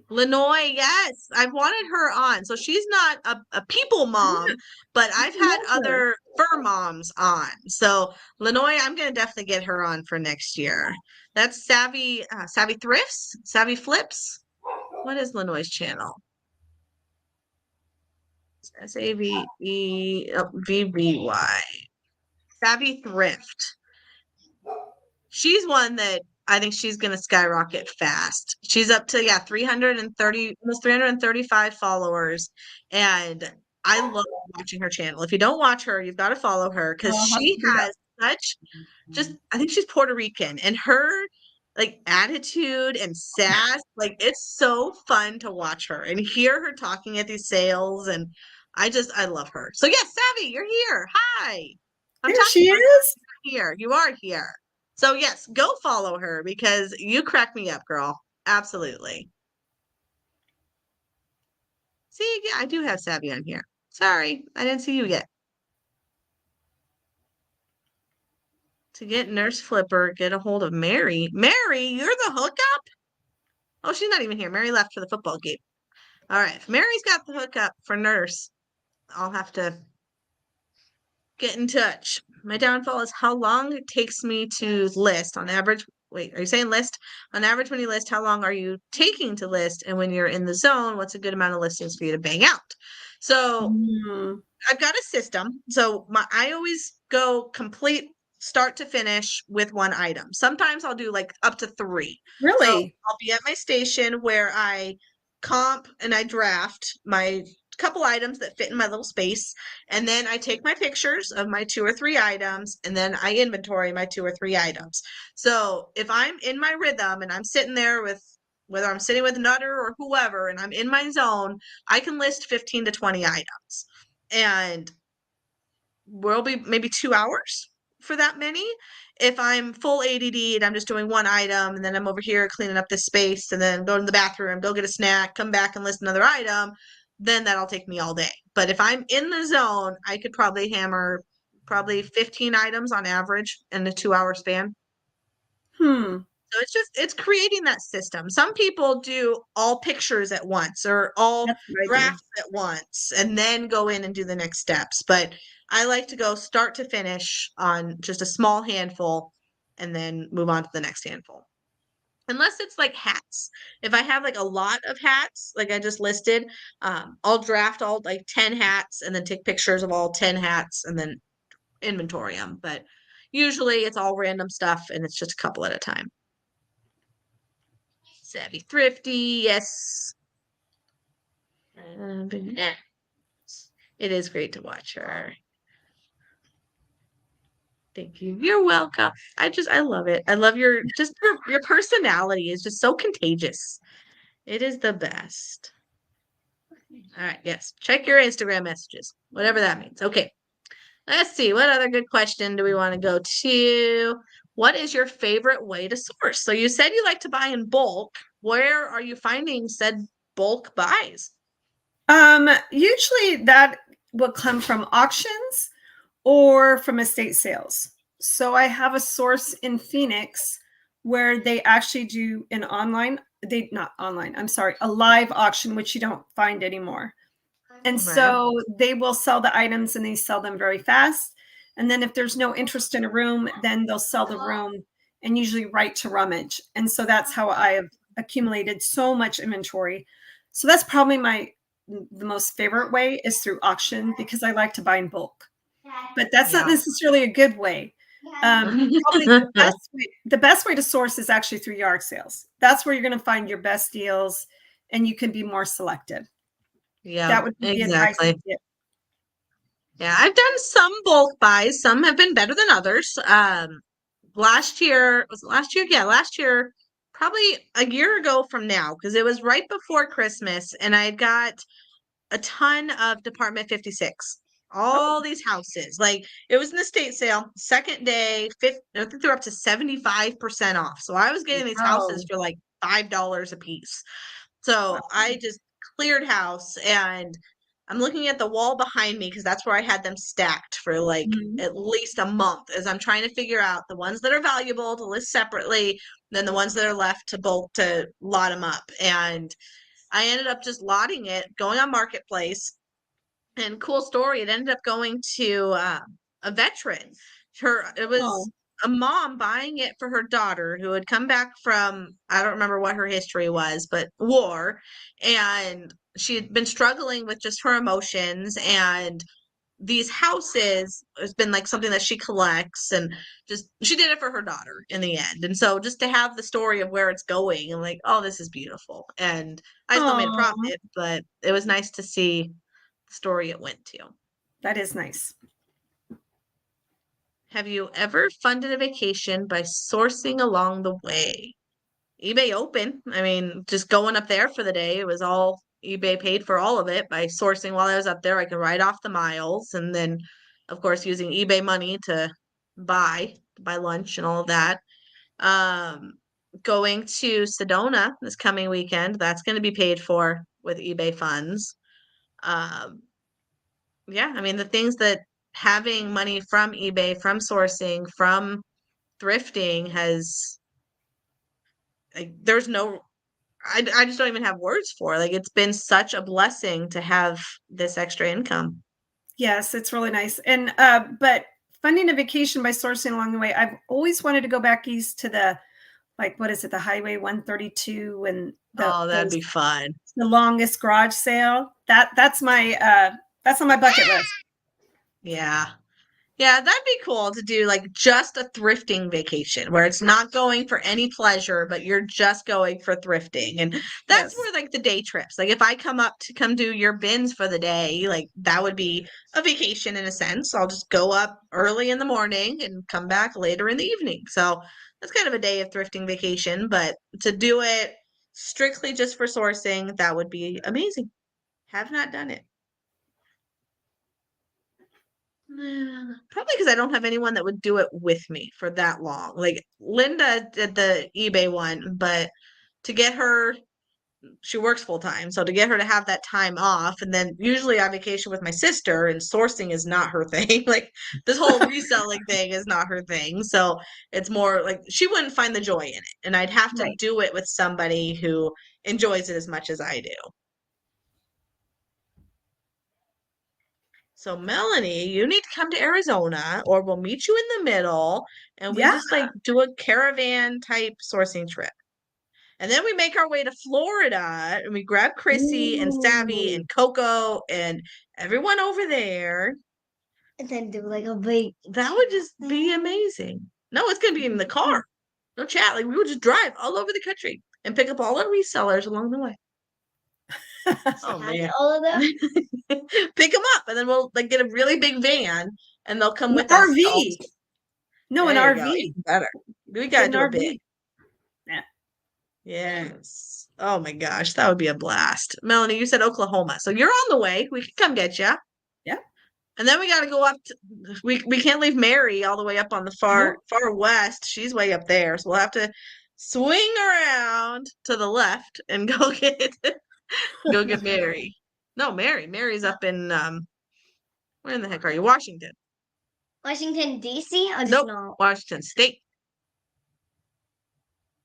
S1: Lenoy, yes, I've wanted her on. So she's not a people mom, but I've had
S2: Never.
S1: other fur moms on. So Lenoy, I'm gonna definitely get her on for next year. That's Savvy Thrifts, Savvy Flips. What is Lenoy's channel? SAVEVBY. Savvy Thrift. She's one that I think she's going to skyrocket fast. She's up to 330, almost 335 followers, and I love watching her channel. If you don't watch her, you've got to follow her because
S2: I'll have
S1: she
S2: to do that.
S1: has such just I think she's Puerto Rican, and her like attitude and sass, like it's so fun to watch her and hear her talking at these sales, and I love her. So yes, Savvy, you're here. Hi. I'm
S2: There
S1: talking
S2: she is.
S1: here. You are here. So yes, go follow her because you crack me up, girl. Absolutely. See, yeah, I do have Savvy on here. Sorry, I didn't see you yet. To get Nurse Flipper, get a hold of Mary. Mary, you're the hookup? Oh, she's not even here. Mary left for the football game. All right, if Mary's got the hookup for Nurse, I'll have to get in touch. My downfall is how long it takes me to list on average. Wait, are you saying list? On average, when you list, how long are you taking to list? And when you're in the zone, what's a good amount of listings for you to bang out? So
S2: Mm,
S1: I've got a system. So I always go complete start to finish with one item. Sometimes I'll do like up to three. So
S2: really?
S1: I'll be at my station where I comp and I draft my couple items that fit in my little space. And then I take my pictures of my 2 or 3 items and then I inventory my 2 or 3 items. So if I'm in my rhythm and I'm sitting there with whether I'm sitting with Nutter or whoever and I'm in my zone, I can list 15 to 20 items. And will be maybe 2 hours for that many. If I'm full ADD and I'm just doing one item and then I'm over here cleaning up this space and then go to the bathroom, go get a snack, come back and list another item, then that'll take me all day. But if I'm in the zone, I could probably hammer probably 15 items on average in a 2 hour span.
S2: Hmm.
S1: So it's creating that system. Some people do all pictures at once or all
S2: That's what I do.
S1: drafts at once and then go in and do the next steps. But I like to go start to finish on just a small handful and then move on to the next handful. Unless it's like hats. If I have like a lot of hats, like I just listed, I'll draft all like 10 hats and then take pictures of all 10 hats and then inventory them. But usually it's all random stuff and it's just a couple at a time. Savvy Thrifty, yes. It is great to watch her. Thank you. You're welcome. I love it. I love your personality is just so contagious. It is the best. All right, yes. Check your Instagram messages, whatever that means. Okay. Let's see. What other good question do we want to go to? What is your favorite way to source? So you said you like to buy in bulk. Where are you finding said bulk buys?
S2: Usually that will come from auctions or from estate sales. So I have a source in Phoenix where they actually do an online, they not online, I'm sorry, a live auction, which you don't find anymore. And
S1: Right.
S2: so they will sell the items and they sell them very fast. And then if there's no interest in a room, then they'll sell the room and usually right to rummage. And so that's how I have accumulated so much inventory. So that's probably my the most favorite way is through auction because I like to buy in bulk. But that's not
S1: Yeah.
S2: necessarily a good way. Probably the best way to source is actually through yard sales. That's where you're going to find your best deals and you can be more selective.
S1: Yeah,
S2: That would be the advice I
S1: exactly.
S2: give.
S1: Yeah, I've done some bulk buys. Some have been better than others. Last year, was it last year? Yeah, last year, probably a year ago from now, because it was right before Christmas, and I got a ton of Department 56.
S2: Oh,
S1: All these houses. Like it was an estate sale, second day, I think they're up to 75% off. So I was getting these houses
S2: wow.
S1: for like $5 a piece. So I just cleared house and I'm looking at the wall behind me because that's where I had them stacked for like
S2: Mhm.
S1: at least a month as I'm trying to figure out the ones that are valuable to list separately, then the ones that are left to bulk to lot them up. And I ended up just lotting it, going on Marketplace. And cool story, it ended up going to a veteran. It was
S2: Oh,
S1: a mom buying it for her daughter who had come back from, I don't remember what her history was, but war. And she had been struggling with just her emotions, and these houses has been like something that she collects, and just she did it for her daughter in the end. And so just to have the story of where it's going and like, oh, this is beautiful. And I still made a
S2: oh,
S1: profit, but it was nice to see the story it went to.
S2: that is nice.
S1: Have you ever funded a vacation by sourcing along the way? eBay open. I mean, just going up there for the day, it was all eBay paid for all of it by sourcing while I was up there. I could write off the miles and then, of course, using eBay money to buy lunch and all of that. Um, Going to Sedona this coming weekend, that's going to be paid for with eBay funds. Um, yeah, I mean, the things that having money from eBay, from sourcing, from thrifting has, like, there's no I just don't even have words for. Like it's been such a blessing to have this extra income.
S2: Yes, it's really nice. And but funding a vacation by sourcing along the way, I've always wanted to go back east to the like what is it, the Highway 132 and
S1: Oh, that'd
S2: those
S1: be fun.
S2: the longest garage sale. That's on my bucket list.
S1: Yeah. Yeah, that'd be cool to do like just a thrifting vacation where it's not going for any pleasure, but you're just going for thrifting. And that's
S2: Yes.
S1: where like the day trips. Like if I come up to come do your bins for the day, like that would be a vacation in a sense. I'll just go up early in the morning and come back later in the evening. So that's kind of a day of thrifting vacation, but to do it strictly just for sourcing, that would be amazing. Have not done it. Probably because I don't have anyone that would do it with me for that long. Like Linda did the eBay one, but to get her, she works full time. So to get her to have that time off, and then usually I vacation with my sister, and sourcing is not her thing. Like this whole reselling thing is not her thing. So it's more like she wouldn't find the joy in it. And I'd have to
S2: Right.
S1: do it with somebody who enjoys it as much as I do. So Melanie, you need to come to Arizona or we'll meet you in the middle and we
S2: Yeah.
S1: just like do a caravan type sourcing trip. And then we make our way to Florida and we grab Chrissy and Savvy
S2: Ooh.
S1: and Coco and everyone over there.
S3: And then do like a big.
S1: That would just be amazing. No, it's gonna be in the car. No chat. Like we would just drive all over the country and pick up all our resellers along the way. Oh man.
S3: All of them.
S1: Pick them up and then we'll like get a really big van and they'll come
S2: An
S1: with us.
S2: RV. No, an
S1: There you go.
S2: RV.
S1: Even better. We
S2: Get
S1: gotta
S2: an
S1: do it big.
S2: RV. Yeah.
S1: Yes. Oh my gosh, that would be a blast. Melanie, you said Oklahoma. So you're on the way. We can come get you.
S2: Yeah.
S1: And then we got to go up to, we can't leave Mary all the way up on the
S2: No.
S1: far west. She's way up there. So we'll have to swing around to the left and go get Mary. No, Mary. Mary's up in where in the heck are you? Washington.
S3: Washington D.C. or just
S1: Nope.
S3: no?
S1: Washington State.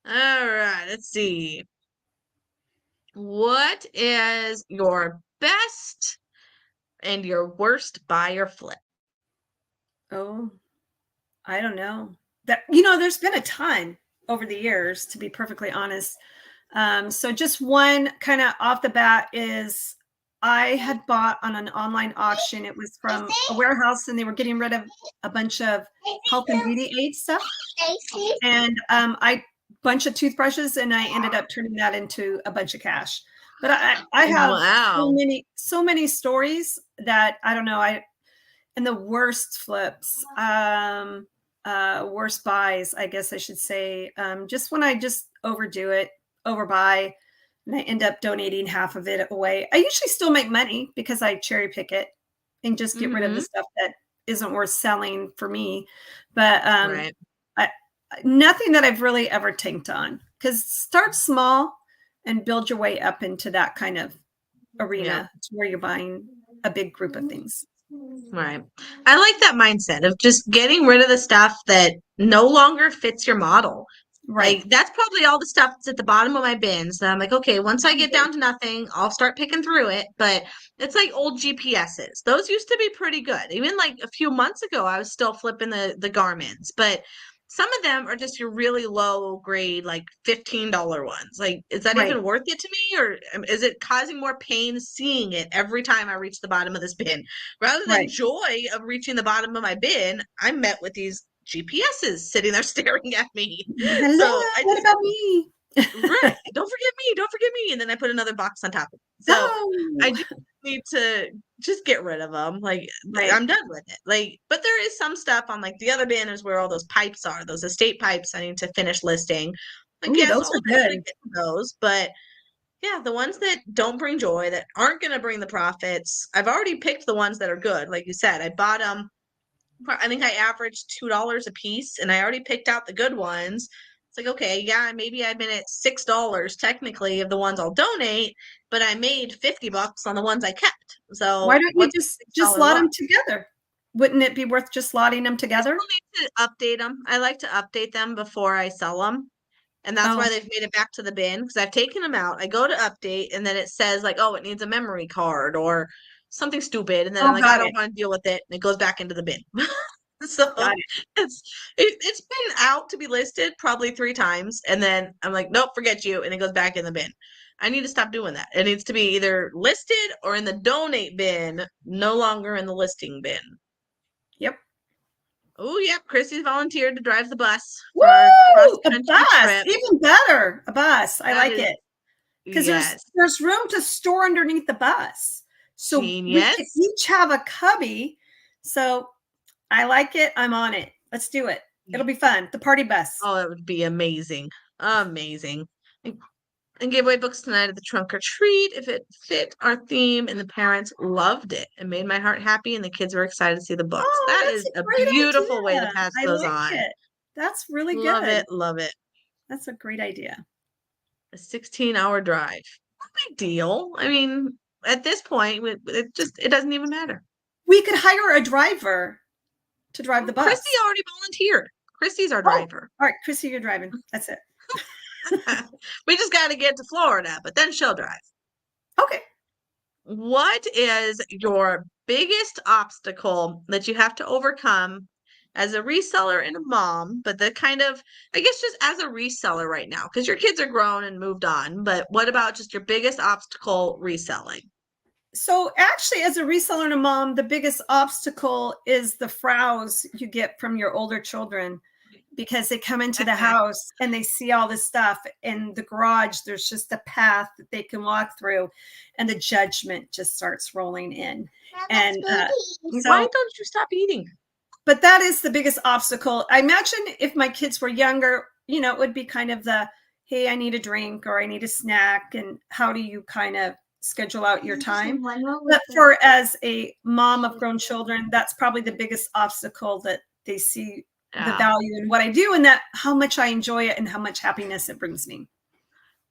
S1: All right, let's see. What is your best and your worst buy or flip?
S2: Oh, I don't know. There's been a ton over the years, to be perfectly honest. So just one kind of off the bat is I had bought on an online auction. It was from a warehouse, and they were getting rid of a bunch of health and beauty aid stuff. And I bunch of toothbrushes, and I ended up turning that into a bunch of cash. But I have
S1: Wow.
S2: so many stories that I don't know. And the worst flips, worst buys, I guess I should say. Just when I just overbuy, and I end up donating half of it away. I usually still make money because I cherry pick it and just get rid of the
S1: Mm-hmm.
S2: stuff that isn't worth selling for me. But
S1: Right.
S2: I, nothing that I've really ever tanked on, because start small and build your way up into that kind of arena to where you're buying a big group of things.
S1: Right. I like that mindset of just getting rid of the stuff that no longer fits your model.
S2: Right.
S1: Like that's probably all the stuff that's at the bottom of my bins. That I'm like, okay, once I get down to nothing, I'll start picking through it. But it's like old GPSs. Those used to be pretty good. Even like a few months ago, I was still flipping the Garmin's. But some of them are just your really low grade, like $15 ones. Like, is that
S2: Right.
S1: even worth it to me, or is it causing more pain seeing it every time I reach the bottom of this bin? Rather than
S2: Right.
S1: joy of reaching the bottom of my bin, I'm met with these GPSs sitting there staring at me.
S2: Hello,
S1: So I
S2: what
S1: just,
S2: about me?
S1: right, don't forget me. And then I put another box on top of it. So I
S2: No.
S1: do need to just get rid of them. Like
S2: Right.
S1: I'm done with it. Like, but there is some stuff on like the other bin is where all those pipes are, those estate pipes I need to finish listing. Like,
S2: Ooh,
S1: yes,
S2: those
S1: I'll
S2: are
S1: eventually
S2: good.
S1: get to those, but yeah, the ones that don't bring joy, that aren't going to bring the profits, I've already picked the ones that are good. Like you said, I bought them. I think I averaged $2 a piece, and I already picked out the good ones. It's like, okay, yeah, maybe I've been at $6 technically of the ones I'll donate, but I made $50 on the ones I kept.
S2: Why
S1: So
S2: don't you
S1: what's the
S2: just
S1: $6
S2: lot
S1: loss?
S2: them together? Wouldn't it be worth just lotting them
S1: I
S2: together?
S1: still need to update them. I like to update them before I sell them. And that's why
S2: Oh,
S1: they've made it back to the bin, because I've taken them out. I go to update, and then it says like, "Oh, it needs a memory card or something stupid," and then I'm
S2: oh,
S1: like, "I
S2: got
S1: don't
S2: it.
S1: want to deal with it," and it goes back into the bin. So
S2: Got it.
S1: it's been out to be listed probably 3 times, and then I'm like, "Nope, forget you," and it goes back in the bin. I need to stop doing that. It needs to be either listed or in the donate bin, no longer in the listing bin.
S2: Yep.
S1: Oh, yep, Chrissy's volunteered to drive the bus for our cross
S2: Woo! A
S1: country
S2: bus,
S1: trip.
S2: even better. A bus. I
S1: That
S2: like
S1: is
S2: it. Because
S1: yes.
S2: there's room to store underneath the bus. So we could
S1: Genius.
S2: each have a cubby. So I like it. I'm on it. Let's do it. It'll be fun. The party bus.
S1: Oh, that would be amazing. Amazing. And gave away books tonight at the trunk or treat if it fit our theme, and the parents loved it. It made my heart happy, and the kids were excited to see the books.
S2: Oh,
S1: That
S2: that's
S1: is
S2: a
S1: a
S2: great
S1: beautiful way to
S2: idea.
S1: pass
S2: I
S1: those
S2: like
S1: on.
S2: it. That's really
S1: Love
S2: good.
S1: it. Love it.
S2: That's a great idea.
S1: A 16-hour drive. No big deal. I mean, at this point, it doesn't even matter.
S2: We could hire a driver to drive the
S1: Christy
S2: bus.
S1: already volunteered. Christy's our
S2: Oh,
S1: driver.
S2: all right, Chrissy, you're driving. That's it.
S1: We just got to get to Florida, but then she'll drive.
S2: Okay.
S1: What is your biggest obstacle that you have to overcome as a reseller and a mom, but the kind of, I guess, just as a reseller right now, because your kids are grown and moved on, but what about just your biggest obstacle reselling?
S2: So actually, as a reseller and a mom, the biggest obstacle is the frowns you get from your older children, because they come into the house and they see all this stuff in the garage. There's just a path that they can walk through, and the judgment just starts rolling in. And
S1: Why don't you stop eating?
S2: but that is the biggest obstacle. I imagine if my kids were younger, it would be kind of the, hey, I need a drink or I need a snack. And how do you kind of schedule out your time? But for as a mom of grown children, that's probably the biggest obstacle, that they see the
S1: Yeah.
S2: value in what I do, and that how much I enjoy it and how much happiness it brings me.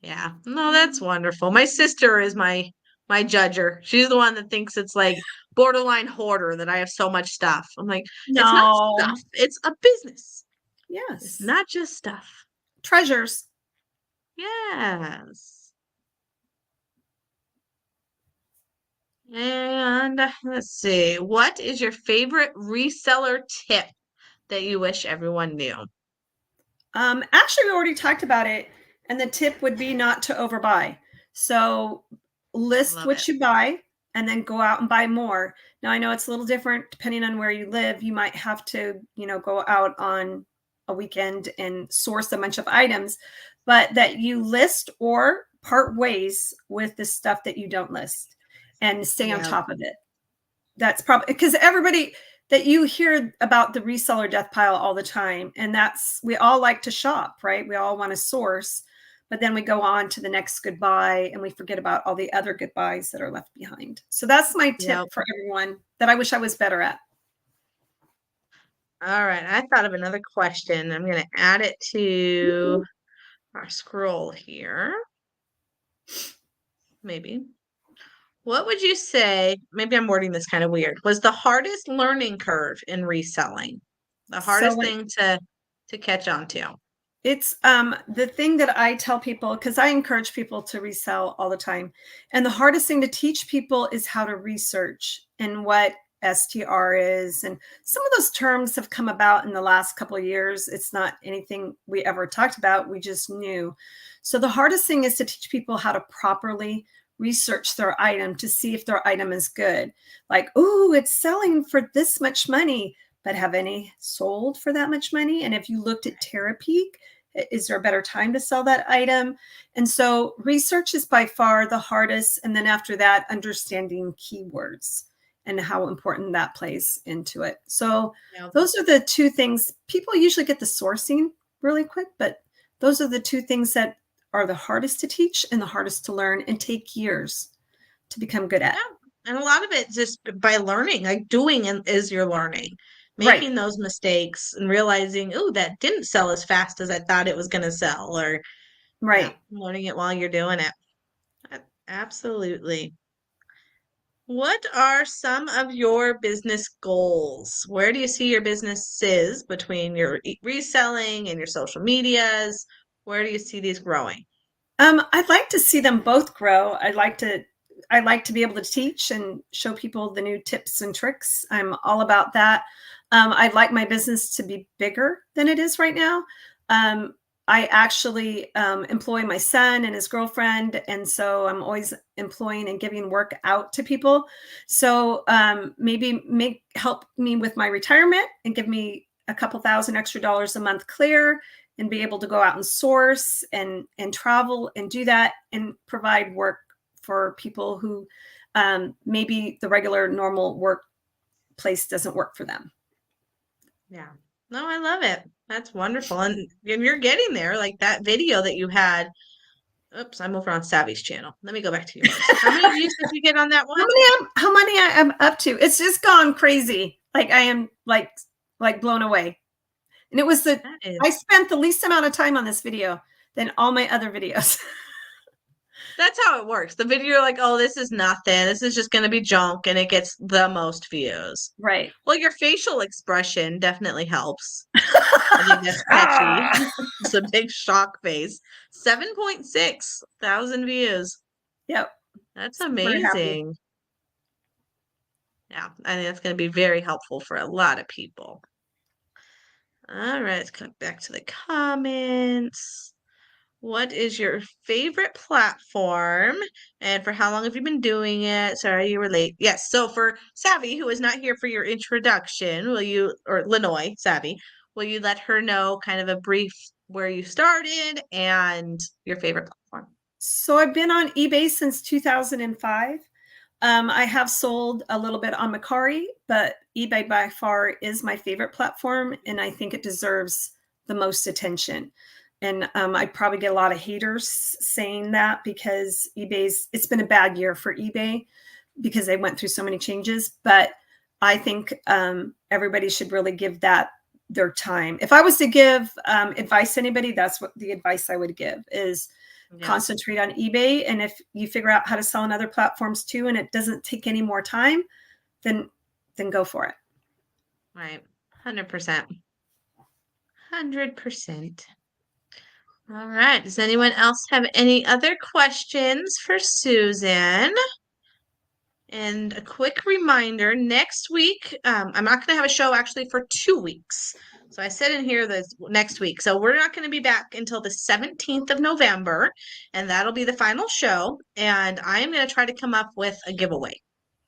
S1: Yeah. No, that's wonderful. My sister is my judger. She's the one that thinks it's like borderline hoarder that I have so much stuff. I'm like, it's not
S2: No.
S1: stuff, it's a business. It's
S2: Yes.
S1: not just stuff.
S2: Treasures.
S1: Yes. And let's see. What is your favorite reseller tip that you wish everyone knew?
S2: Actually, we already talked about it, and the tip would be not to overbuy. So list
S1: Love it.
S2: what you buy, and then go out and buy more. Now, I know it's a little different depending on where you live. You might have to, go out on a weekend and source a bunch of items, but that you list or part ways with the stuff that you don't list and stay on
S1: Yeah.
S2: top of it. That's probably because everybody that you hear about the reseller death pile all the time. And we all like to shop, right? We all want to source, but then we go on to the next goodbye and we forget about all the other goodbyes that are left behind. So that's my tip
S1: Yep.
S2: for everyone that I wish I was better at.
S1: All right. I thought of another question. I'm going to add it to our scroll here. Maybe. What would you say, maybe I'm wording this kind of weird, was the hardest learning curve in reselling? The hardest
S2: So
S1: thing to catch on to?
S2: it's the thing that I tell people, because I encourage people to resell all the time. And the hardest thing to teach people is how to research and what STR is. And some of those terms have come about in the last couple of years. It's not anything we ever talked about. We just knew. So the hardest thing is to teach people how to properly research their item to see if their item is good. Like, oh, it's selling for this much money, but have any sold for that much money? And if you looked at Terapeak, is there a better time to sell that item? And so research is by far the hardest. And then after that, understanding keywords and how important that plays into it. So those are the two things. People usually get the sourcing really quick, but those are the two things that are the hardest to teach and the hardest to learn and take years to become good at.
S1: Yeah. And a lot of it just by learning, like doing is your learning.
S2: Right.
S1: Making those mistakes and realizing, oh, that didn't sell as fast as I thought it was going to sell, or
S2: Right.
S1: learning it while you're doing it. Absolutely. What are some of your business goals? Where do you see your businesses between your reselling and your social medias? Where do you see these growing?
S2: I'd like to see them both grow. I like to be able to teach and show people the new tips and tricks. I'm all about that. I'd like my business to be bigger than it is right now. I actually employ my son and his girlfriend, and so I'm always employing and giving work out to people. So maybe help me with my retirement and give me a couple $1,000 extra a month clear, and be able to go out and source and travel and do that and provide work for people who maybe the regular normal workplace doesn't work for them.
S1: Yeah. No, I love it. That's wonderful. And you're getting there. Like that video that you had. Oops, I'm over on Savvy's channel. Let me go back to yours. How many views did you get on that one?
S2: How many I am up to? It's just gone crazy. Like I am like blown away. And it was I spent the least amount of time on this video than all my other videos.
S1: That's how it works. The video, you're like, oh, this is nothing. This is just going to be junk, and it gets the most views.
S2: Right.
S1: Well, your facial expression definitely helps. I think that's catchy. It's a big shock face. 7.6 thousand views.
S2: Yep.
S1: That's amazing. Yeah, I think that's going to be very helpful for a lot of people. All right, let's come back to the comments. What is your favorite platform, and for how long have you been doing it? Sorry, you were late. Yes, so for Savvy, who is not here for your introduction, or Lenoy Savvy, will you let her know kind of a brief where you started and your favorite platform?
S2: So I've been on eBay since 2005. I have sold a little bit on Mercari, but eBay by far is my favorite platform, and I think it deserves the most attention. And I probably get a lot of haters saying that because it's been a bad year for eBay because they went through so many changes. But I think everybody should really give that their time. If I was to give advice to anybody, that's what the advice I would give is concentrate on eBay. And if you figure out how to sell on other platforms too, and it doesn't take any more time, then go for it.
S1: Right. 100%. 100%. All right. Does anyone else have any other questions for Susan? And a quick reminder, next week, I'm not going to have a show actually for 2 weeks. So I said in here this next week. So we're not going to be back until the 17th of November, and that'll be the final show. And I am going to try to come up with a giveaway.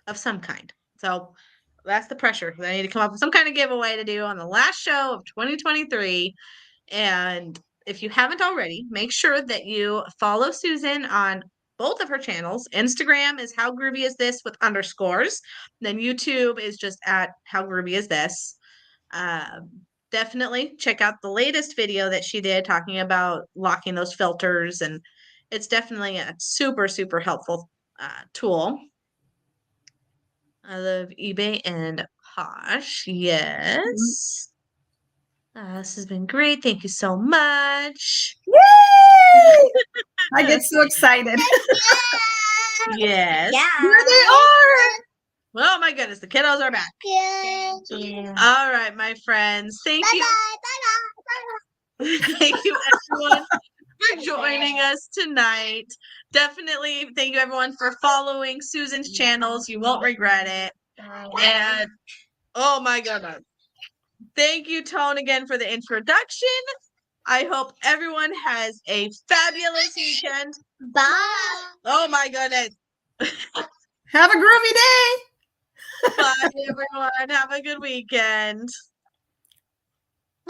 S1: of some kind. So that's the pressure. I need to come up with some kind of giveaway to do on the last show of 2023. And if you haven't already, make sure that you follow Susan on both of her channels. Instagram is How Groovy Is This with underscores. Then YouTube is just at How Groovy Is This. Definitely check out the latest video that she did talking about locking those filters. And it's definitely a super, super helpful tool. I love eBay and Posh. Yes. This has been great. Thank you so much.
S2: Yay! I get so excited.
S1: Yes.
S3: Yeah.
S2: Here they are.
S1: Oh my goodness, the kiddos are back.
S3: Yeah.
S1: All right, my friends. Thank you.
S3: Bye-bye.
S1: Thank you, everyone, for joining us tonight. Definitely thank you, everyone, for following Susan's channels. You won't regret it. And oh my goodness. Thank you, Tone, again for the introduction. I hope everyone has a fabulous weekend.
S3: Bye.
S1: Oh my goodness.
S2: Have a groovy day.
S1: Bye, everyone. Have a good weekend.